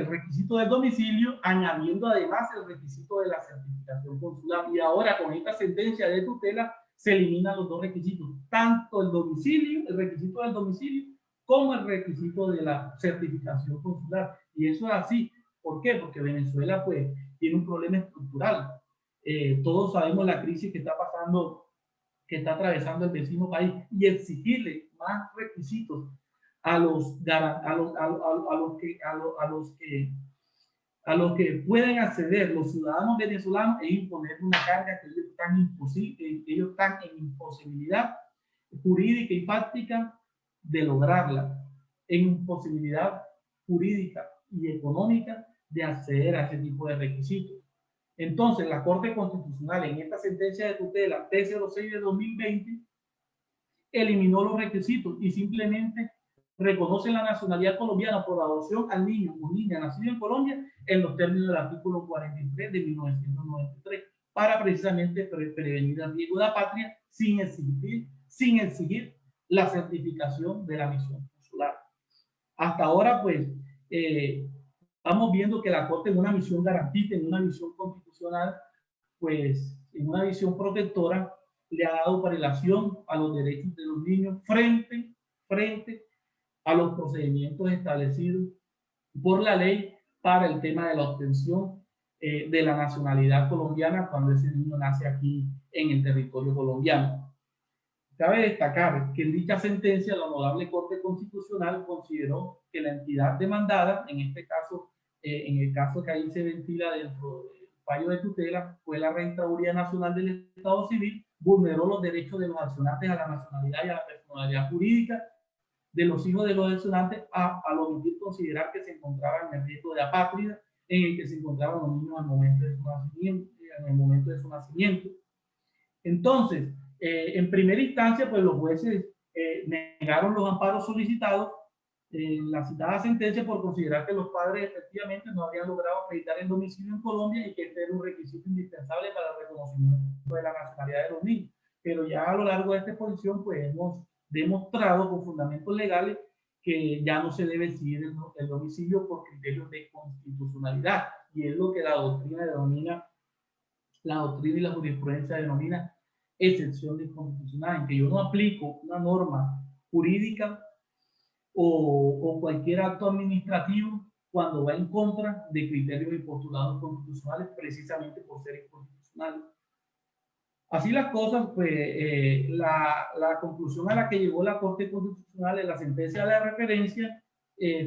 Speaker 5: requisito del domicilio, añadiendo además el requisito de la certificación consular. Y ahora con esta sentencia de tutela se eliminan los dos requisitos, tanto el domicilio, el requisito del domicilio, como el requisito de la certificación consular. Y eso es así. ¿Por qué? Porque Venezuela pues tiene un problema estructural. Todos sabemos la crisis que está pasando, que está atravesando el vecino país, y exigirle más requisitos a los que pueden acceder los ciudadanos venezolanos e imponer una carga que ellos están en imposibilidad jurídica y práctica de lograrla, en imposibilidad jurídica y económica de acceder a ese tipo de requisitos. Entonces, la Corte Constitucional en esta sentencia de tutela T06 de 2020 eliminó los requisitos y simplemente reconoce la nacionalidad colombiana por adopción al niño o niña nacido en Colombia en los términos del artículo 43 de 1993 para precisamente prevenir el riesgo de apatria sin exigir la certificación de la misión consular. Hasta ahora, pues, estamos viendo que la Corte en una misión garantista, en una visión constitucional, pues, en una visión protectora, le ha dado prelación a los derechos de los niños frente a los procedimientos establecidos por la ley para el tema de la obtención de la nacionalidad colombiana cuando ese niño nace aquí en el territorio colombiano. Cabe destacar que en dicha sentencia la Honorable Corte Constitucional consideró que la entidad demandada, en este caso, en el caso que ahí se ventila dentro del fallo de tutela, fue la Registraduría Nacional del Estado Civil, vulneró los derechos de los accionantes a la nacionalidad y a la personalidad jurídica de los hijos de los accionantes al omitir considerar que se encontraban en el riesgo de apátrida en el que se encontraban los niños al momento de su nacimiento, Entonces, en primera instancia, pues los jueces negaron los amparos solicitados en la citada sentencia por considerar que los padres efectivamente no habían logrado acreditar el domicilio en Colombia y que este era un requisito indispensable para el reconocimiento de la nacionalidad de los niños. Pero ya a lo largo de esta exposición, pues hemos demostrado con fundamentos legales que ya no se debe exigir el domicilio por criterios de constitucionalidad, y es lo que la doctrina y la jurisprudencia denomina excepción de inconstitucional, en que yo no aplico una norma jurídica o cualquier acto administrativo cuando va en contra de criterios y postulados constitucionales precisamente por ser inconstitucionales. Así las cosas, pues la conclusión a la que llegó la Corte Constitucional en la sentencia de referencia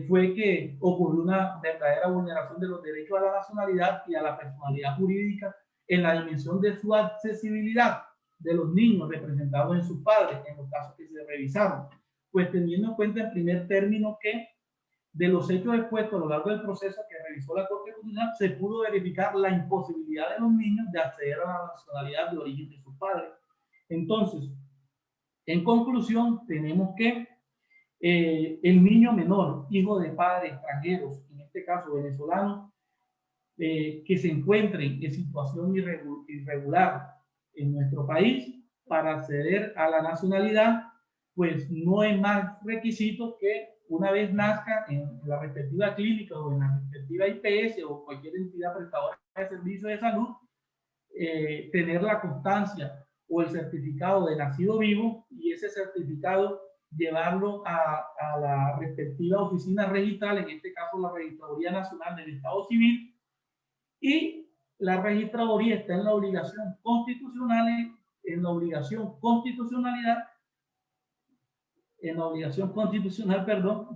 Speaker 5: fue que ocurrió una verdadera vulneración de los derechos a la nacionalidad y a la personalidad jurídica en la dimensión de su accesibilidad de los niños representados en sus padres, en los casos que se revisaron. Pues teniendo en cuenta en primer término que de los hechos expuestos a lo largo del proceso que revisó la Corte Constitucional, se pudo verificar la imposibilidad de los niños de acceder a la nacionalidad de origen de sus padres. Entonces, en conclusión, tenemos que el niño menor, hijo de padres extranjeros, en este caso venezolanos, que se encuentren en situación irregular en nuestro país para acceder a la nacionalidad, pues no hay más requisitos que una vez nazca en la respectiva clínica o en la respectiva IPS o cualquier entidad prestadora de servicios de salud, tener la constancia o el certificado de nacido vivo, y ese certificado llevarlo a la respectiva oficina registral, en este caso la Registraduría Nacional del Estado Civil, y la Registraduría está en la obligación constitucional,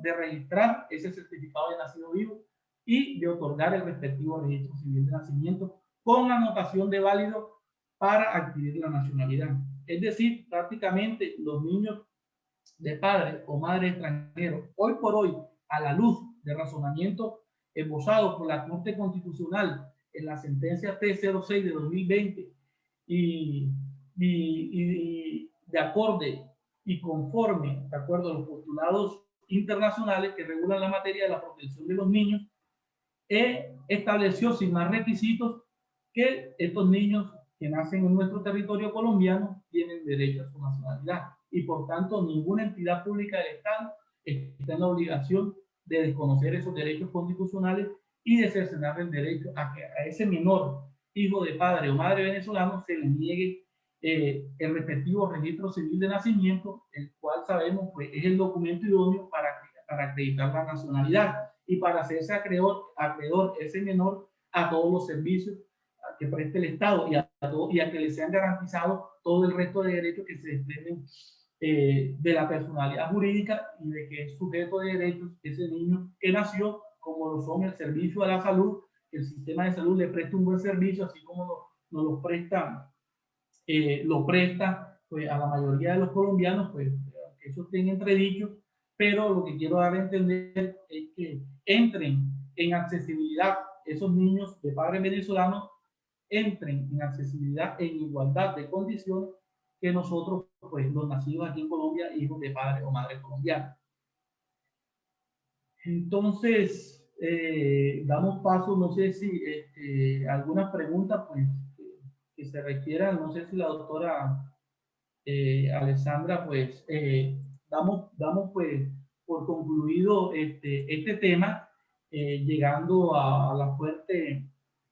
Speaker 5: de registrar ese certificado de nacido vivo y de otorgar el respectivo registro civil de nacimiento con anotación de válido para adquirir la nacionalidad. Es decir, prácticamente los niños de padre o madre extranjero, hoy por hoy, a la luz de razonamiento esbozado por la Corte Constitucional en la sentencia T06 de 2020 y de acorde y conforme, de acuerdo a los postulados internacionales que regulan la materia de la protección de los niños, estableció sin más requisitos que estos niños que nacen en nuestro territorio colombiano tienen derecho a su nacionalidad, y por tanto ninguna entidad pública del Estado está en la obligación de desconocer esos derechos constitucionales y de cercenar el derecho a que a ese menor, hijo de padre o madre venezolano, se le niegue el respectivo registro civil de nacimiento, el cual sabemos pues, es el documento idóneo para acreditar la nacionalidad y para hacerse acreedor ese menor a todos los servicios que preste el Estado y a que le sean garantizados todo el resto de derechos que se desprenden de la personalidad jurídica y de que es sujeto de derechos ese niño que nació, como lo son el servicio a la salud, que el sistema de salud le preste un buen servicio, así como nos lo presta pues, a la mayoría de los colombianos, pues que eso esté en entredicho, pero lo que quiero dar a entender es que entren en accesibilidad esos niños de padres venezolanos, entren en accesibilidad en igualdad de condiciones que nosotros, pues los nacidos aquí en Colombia, hijos de padre o madre colombiana. Entonces, damos paso, no sé si algunas preguntas pues, que se requieran, no sé si la doctora Alessandra, pues damos pues por concluido este tema, llegando a la fuerte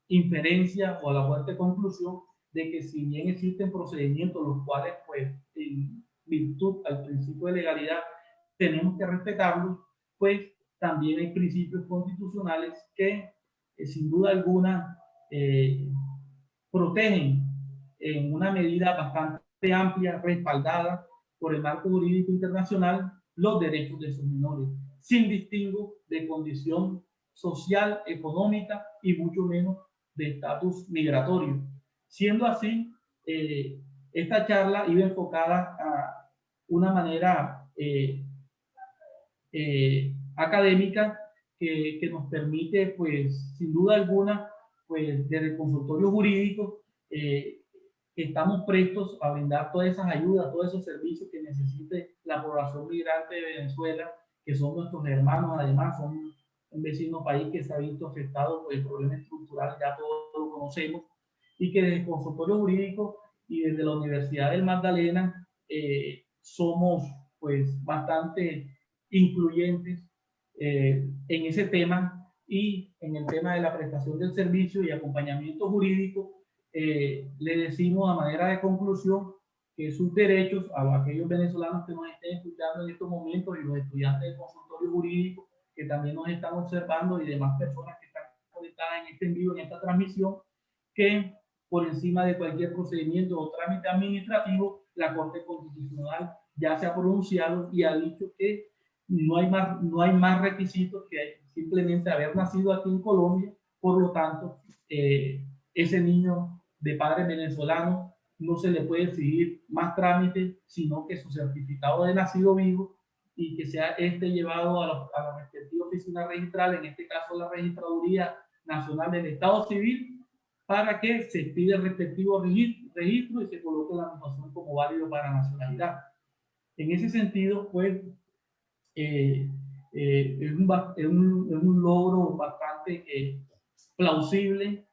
Speaker 5: inferencia o a la fuerte conclusión de que si bien existen procedimientos los cuales pues en virtud al principio de legalidad tenemos que respetarlos, pues también hay principios constitucionales que sin duda alguna protegen en una medida bastante amplia, respaldada por el marco jurídico internacional, los derechos de sus menores, sin distingo de condición social, económica y mucho menos de estatus migratorio. Siendo así, esta charla iba enfocada a una manera académica que nos permite, pues, sin duda alguna, pues, desde el consultorio jurídico, estamos prestos a brindar todas esas ayudas, todos esos servicios que necesite la población migrante de Venezuela, que son nuestros hermanos, además son un vecino país que se ha visto afectado por el problema estructural, ya todos lo conocemos, y que desde el consultorio jurídico y desde la Universidad del Magdalena somos pues bastante incluyentes en ese tema y en el tema de la prestación del servicio y acompañamiento jurídico. Le decimos a manera de conclusión que sus derechos a aquellos venezolanos que nos estén escuchando en estos momentos y los estudiantes del consultorio jurídico que también nos están observando y demás personas que están conectadas en este en vivo, en esta transmisión, que por encima de cualquier procedimiento o trámite administrativo, la Corte Constitucional ya se ha pronunciado y ha dicho que no hay más requisitos que simplemente haber nacido aquí en Colombia. Por lo tanto, ese niño de padre venezolano no se le puede exigir más trámites, sino que su certificado de nacido vivo y que sea llevado a la respectiva oficina registral, en este caso la Registraduría Nacional del Estado Civil, para que se pida el respectivo registro y se coloque la anotación como válido para nacionalidad. En ese sentido, pues, es un logro bastante plausible,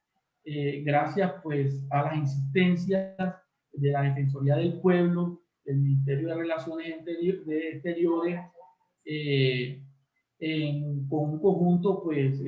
Speaker 5: gracias pues a las insistencias de la Defensoría del Pueblo, del Ministerio de Relaciones Exteriores, con un conjunto pues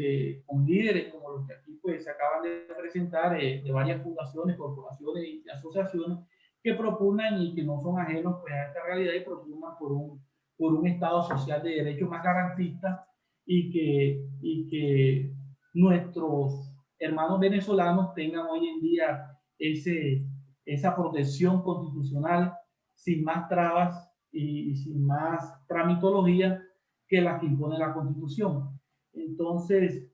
Speaker 5: con líderes como los que aquí pues se acaban de presentar, de varias fundaciones, corporaciones y asociaciones que propugnan y que no son ajenos pues a esta realidad y propugnan por un Estado social de derechos más garantista y que nuestros hermanos venezolanos tengan hoy en día esa protección constitucional sin más trabas y sin más tramitología que las que impone la Constitución. Entonces,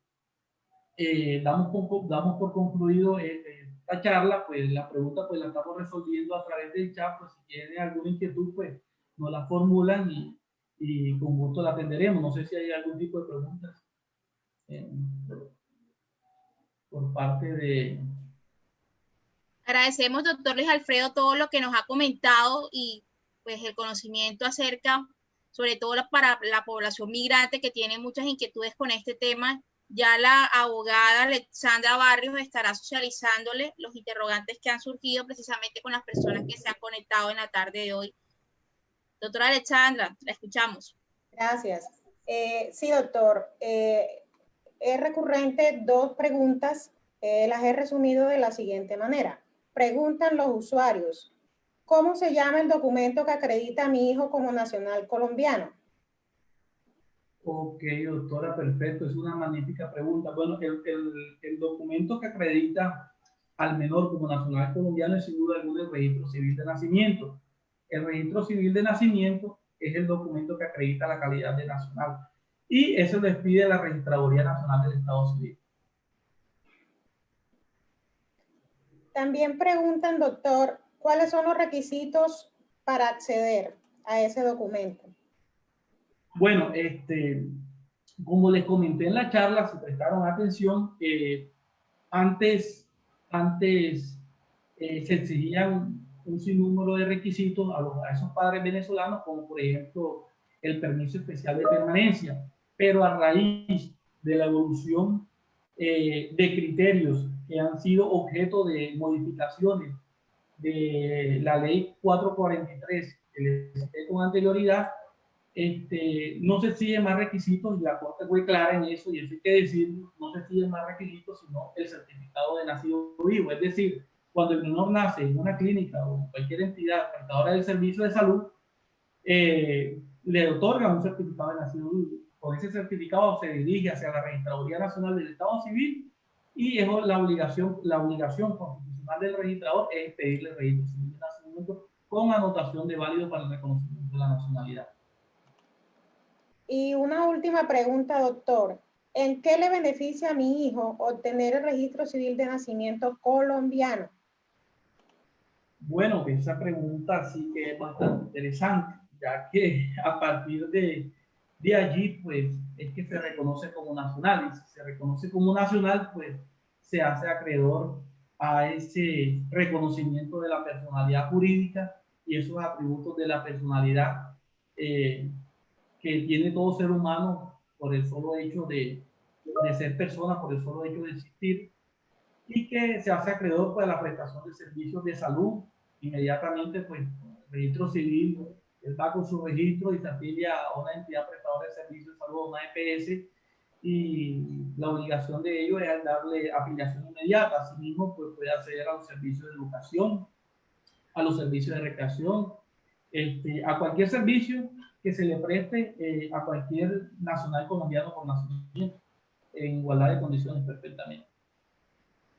Speaker 5: damos por concluido esta charla, pues la pregunta pues la estamos resolviendo a través del chat, pues si tienen alguna inquietud pues nos la formulan y con gusto la atenderemos. No sé si hay algún tipo de preguntas por parte de...
Speaker 1: Agradecemos, doctor Luis Alfredo, todo lo que nos ha comentado y pues el conocimiento acerca, sobre todo para la población migrante que tiene muchas inquietudes con este tema. Ya la abogada Alexandra Barrios estará socializándole los interrogantes que han surgido precisamente con las personas que se han conectado en la tarde de hoy. Doctora Alexandra, la escuchamos.
Speaker 6: Gracias. Sí, doctor. Es recurrente dos preguntas. Las he resumido de la siguiente manera. Preguntan los usuarios, ¿cómo se llama el documento que acredita a mi hijo como nacional colombiano?
Speaker 5: Ok, doctora, perfecto. Es una magnífica pregunta. Bueno, el documento que acredita al menor como nacional colombiano es sin duda alguna el registro civil de nacimiento. El registro civil de nacimiento es el documento que acredita la calidad de nacional. Y eso lo expide la Registraduría Nacional del Estado Civil.
Speaker 6: También preguntan, doctor, ¿cuáles son los requisitos para acceder a ese documento?
Speaker 5: Bueno, como les comenté en la charla, si prestaron atención, antes se exigían un sinnúmero de requisitos a esos padres venezolanos, como por ejemplo el permiso especial de permanencia, pero a raíz de la evolución de criterios que han sido objeto de modificaciones de la ley 443 que les cité con anterioridad, no se exigen más requisitos y la Corte fue clara en eso, y eso hay que decir, no se exigen más requisitos sino el certificado de nacido vivo. Es decir, cuando el menor nace en una clínica o cualquier entidad prestadora del servicio de salud, le otorgan un certificado de nacido vivo. Con ese certificado se dirige hacia la Registraduría Nacional del Estado Civil, y es la obligación constitucional del registrador es pedirle el registro civil de nacimiento con anotación de válido para el reconocimiento de la nacionalidad.
Speaker 6: Y una última pregunta, doctor. ¿En qué le beneficia a mi hijo obtener el registro civil de nacimiento colombiano?
Speaker 5: Bueno, esa pregunta sí que es bastante interesante, ya que a partir de allí, pues, es que se reconoce como nacional, y si se reconoce como nacional, pues, se hace acreedor a ese reconocimiento de la personalidad jurídica y esos atributos de la personalidad que tiene todo ser humano por el solo hecho de ser persona, por el solo hecho de existir, y que se hace acreedor pues, a la prestación de servicios de salud. Inmediatamente, pues, el registro civil, él va con su registro y se afilia a una entidad prestadora de servicios de salud, una EPS, y la obligación de ello es darle afiliación inmediata. Asimismo, pues, puede acceder a los servicios de educación, a los servicios de recreación, a cualquier servicio que se le preste a cualquier nacional colombiano por nacimiento, en igualdad de condiciones perfectamente.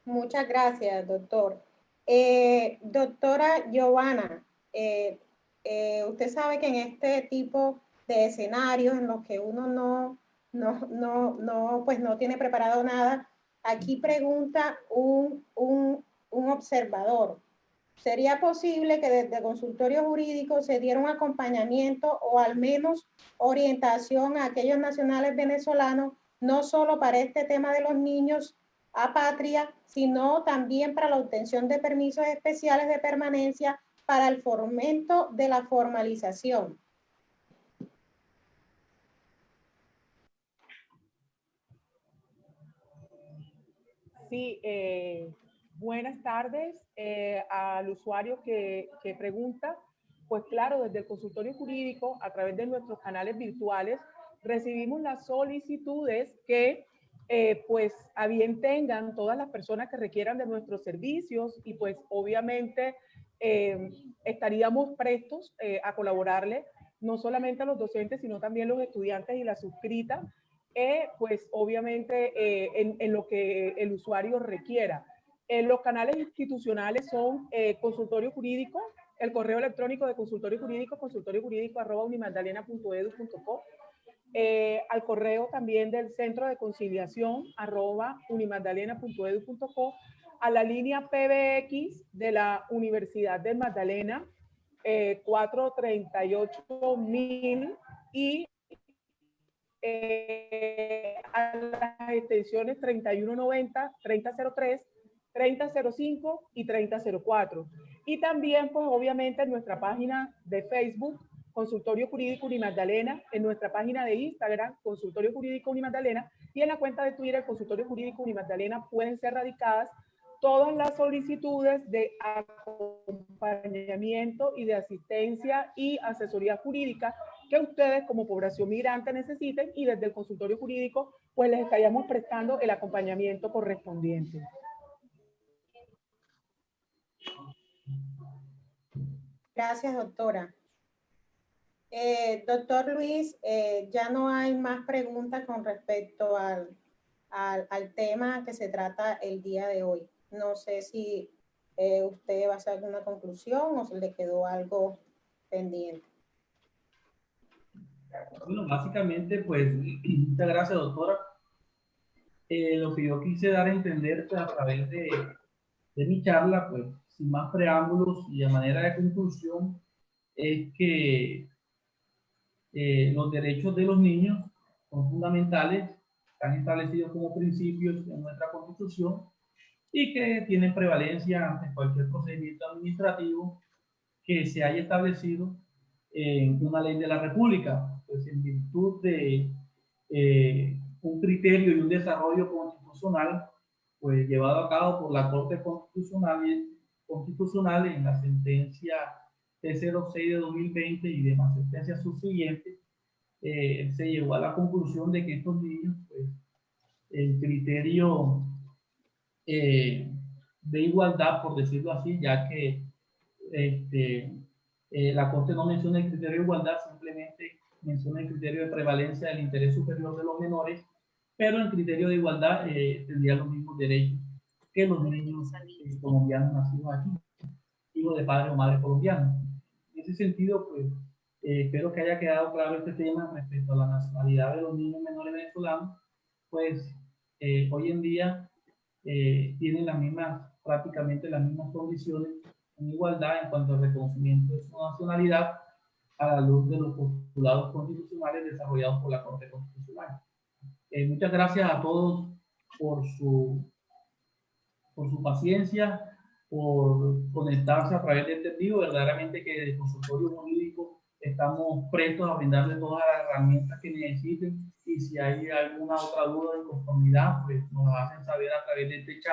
Speaker 6: Muchas gracias, doctor. Doctora Giovanna, usted sabe que en este tipo de escenarios en los que uno pues no tiene preparado nada, aquí pregunta un observador. ¿Sería posible que desde el consultorio jurídico se diera un acompañamiento o al menos orientación a aquellos nacionales venezolanos, no solo para este tema de los niños a patria, sino también para la obtención de permisos especiales de permanencia para el fomento de la formalización?
Speaker 7: Sí, buenas tardes al usuario que pregunta. Pues claro, desde el consultorio jurídico, a través de nuestros canales virtuales, recibimos las solicitudes que pues a bien tengan todas las personas que requieran de nuestros servicios, y pues obviamente estaríamos prestos a colaborarle no solamente a los docentes, sino también los estudiantes y las suscritas, pues obviamente en lo que el usuario requiera. Los canales institucionales son consultorio jurídico, el correo electrónico de consultorio jurídico, consultoriojurídico@unimagdalena.edu.co, al correo también del centro de conciliación @unimagdalena.edu.co, a la línea PBX de la Universidad del Magdalena 438.000 y a las extensiones 3190, 3003, 3005 y 3004. Y también, pues obviamente, en nuestra página de Facebook, Consultorio Jurídico Unimagdalena, en nuestra página de Instagram, Consultorio Jurídico Unimagdalena, y en la cuenta de Twitter, Consultorio Jurídico Unimagdalena, pueden ser radicadas todas las solicitudes de acompañamiento y de asistencia y asesoría jurídica que ustedes como población migrante necesiten, y desde el consultorio jurídico pues les estaríamos prestando el acompañamiento correspondiente.
Speaker 6: Gracias, doctora. Doctor Luis, ya no hay más preguntas con respecto al tema que se trata el día de hoy. No sé si usted va a hacer alguna conclusión o se le quedó algo pendiente.
Speaker 5: Bueno, básicamente, pues, muchas gracias, doctora. Lo que yo quise dar a entender pues, a través de mi charla, pues, sin más preámbulos y a manera de conclusión, es que los derechos de los niños son fundamentales, están establecidos como principios en nuestra Constitución y que tienen prevalencia ante cualquier procedimiento administrativo que se haya establecido en una ley de la República, pues en virtud de un criterio y un desarrollo constitucional pues llevado a cabo por la Corte Constitucional en la sentencia T06 de 2020 y demás sentencias subsiguientes, se llegó a la conclusión de que estos niños, pues, el criterio de igualdad, por decirlo así, ya que la Corte no menciona el criterio de igualdad, simplemente menciona el criterio de prevalencia del interés superior de los menores, pero el criterio de igualdad tendría los mismos derechos que los niños colombianos nacidos aquí, hijos de padre o madre colombianos. En ese sentido, pues, espero que haya quedado claro este tema respecto a la nacionalidad de los niños menores venezolanos, pues hoy en día tienen prácticamente las mismas condiciones en igualdad en cuanto al reconocimiento de su nacionalidad a la luz de los postulados constitucionales desarrollados por la Corte Constitucional. Muchas gracias a todos por su paciencia, por conectarse a través de este vivo. Verdaderamente que desde el consultorio jurídico estamos prestos a brindarles todas las herramientas que necesiten, y si hay alguna otra duda de conformidad, pues nos la hacen saber a través de este chat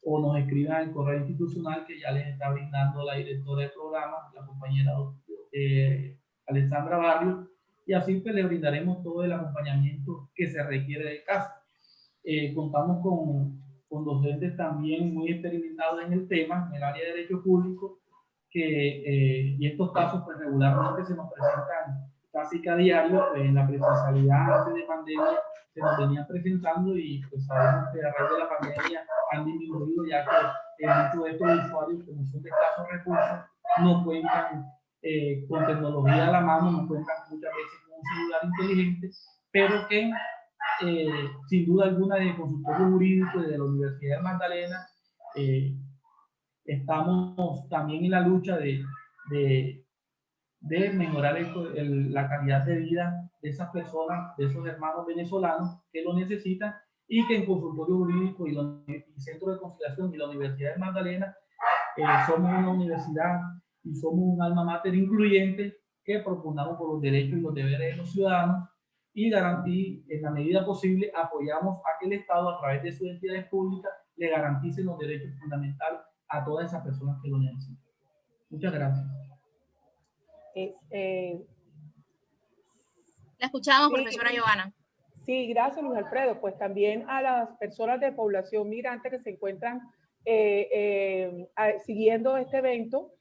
Speaker 5: o nos escriban el correo institucional que ya les está brindando la directora del programa, la compañera Alexandra Barrios, y así pues le brindaremos todo el acompañamiento que se requiere del caso. Contamos con docentes también muy experimentados en el tema, en el área de Derecho Público, y estos casos pues regularmente se nos presentan casi que a diario. En la presencialidad antes de pandemia se nos venían presentando, y pues sabemos que a raíz de la pandemia han disminuido, ya que muchos de estos usuarios, como son de escasos recursos, no cuentan con tecnología a la mano, no cuentan muchas veces con un celular inteligente, pero que sin duda alguna del consultorio jurídico y de la Universidad de Magdalena estamos también en la lucha de mejorar la calidad de vida de esas personas, de esos hermanos venezolanos que lo necesitan, y que en consultorio jurídico y el Centro de Conciliación y la Universidad de Magdalena somos una universidad y somos un alma mater incluyente que propugnamos por los derechos y los deberes de los ciudadanos, y en la medida posible apoyamos a que el Estado, a través de sus entidades públicas, le garantice los derechos fundamentales a todas esas personas que lo necesitan. Muchas gracias.
Speaker 1: La escuchamos,
Speaker 7: sí,
Speaker 1: profesora Giovanna.
Speaker 7: Sí, gracias, Luis Alfredo. Pues también a las personas de población migrante que se encuentran siguiendo este evento,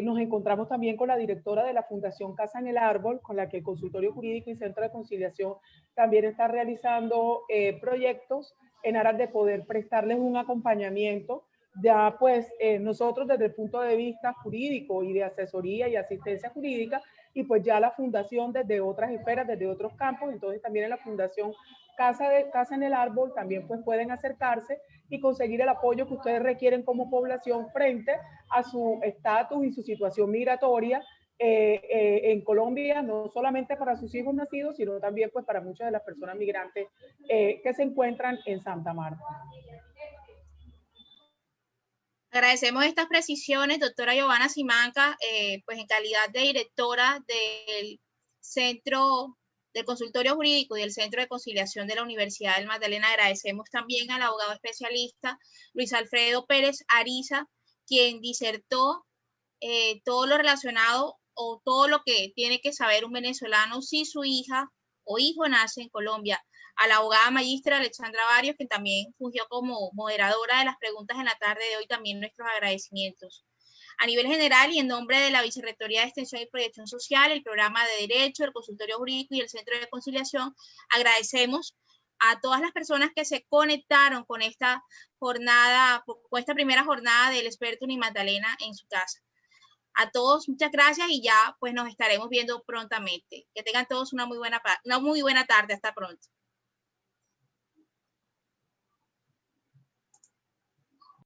Speaker 7: nos encontramos también con la directora de la Fundación Casa en el Árbol, con la que el Consultorio Jurídico y Centro de Conciliación también está realizando proyectos en aras de poder prestarles un acompañamiento. Ya pues nosotros desde el punto de vista jurídico y de asesoría y asistencia jurídica, y pues ya la fundación desde otras esferas, desde otros campos. Entonces también en la Fundación Casa en el Árbol también pues pueden acercarse y conseguir el apoyo que ustedes requieren como población frente a su estatus y su situación migratoria en Colombia, no solamente para sus hijos nacidos, sino también pues para muchas de las personas migrantes que se encuentran en Santa Marta.
Speaker 1: Agradecemos estas precisiones, doctora Giovanna Simanca, pues en calidad de directora del Centro del Consultorio Jurídico y del Centro de Conciliación de la Universidad del Magdalena. Agradecemos también al abogado especialista Luis Alfredo Pérez Ariza, quien disertó todo lo relacionado o todo lo que tiene que saber un venezolano si su hija o hijo nace en Colombia. A la abogada magíster Alexandra Barrios, que también fungió como moderadora de las preguntas en la tarde de hoy, también nuestros agradecimientos. A nivel general y en nombre de la Vicerrectoría de Extensión y Proyección Social, el Programa de Derecho, el Consultorio Jurídico y el Centro de Conciliación, agradecemos a todas las personas que se conectaron con esta jornada, con esta primera jornada del experto Uni Magdalena en su casa. A todos, muchas gracias y ya pues nos estaremos viendo prontamente. Que tengan todos una muy buena tarde. Hasta pronto.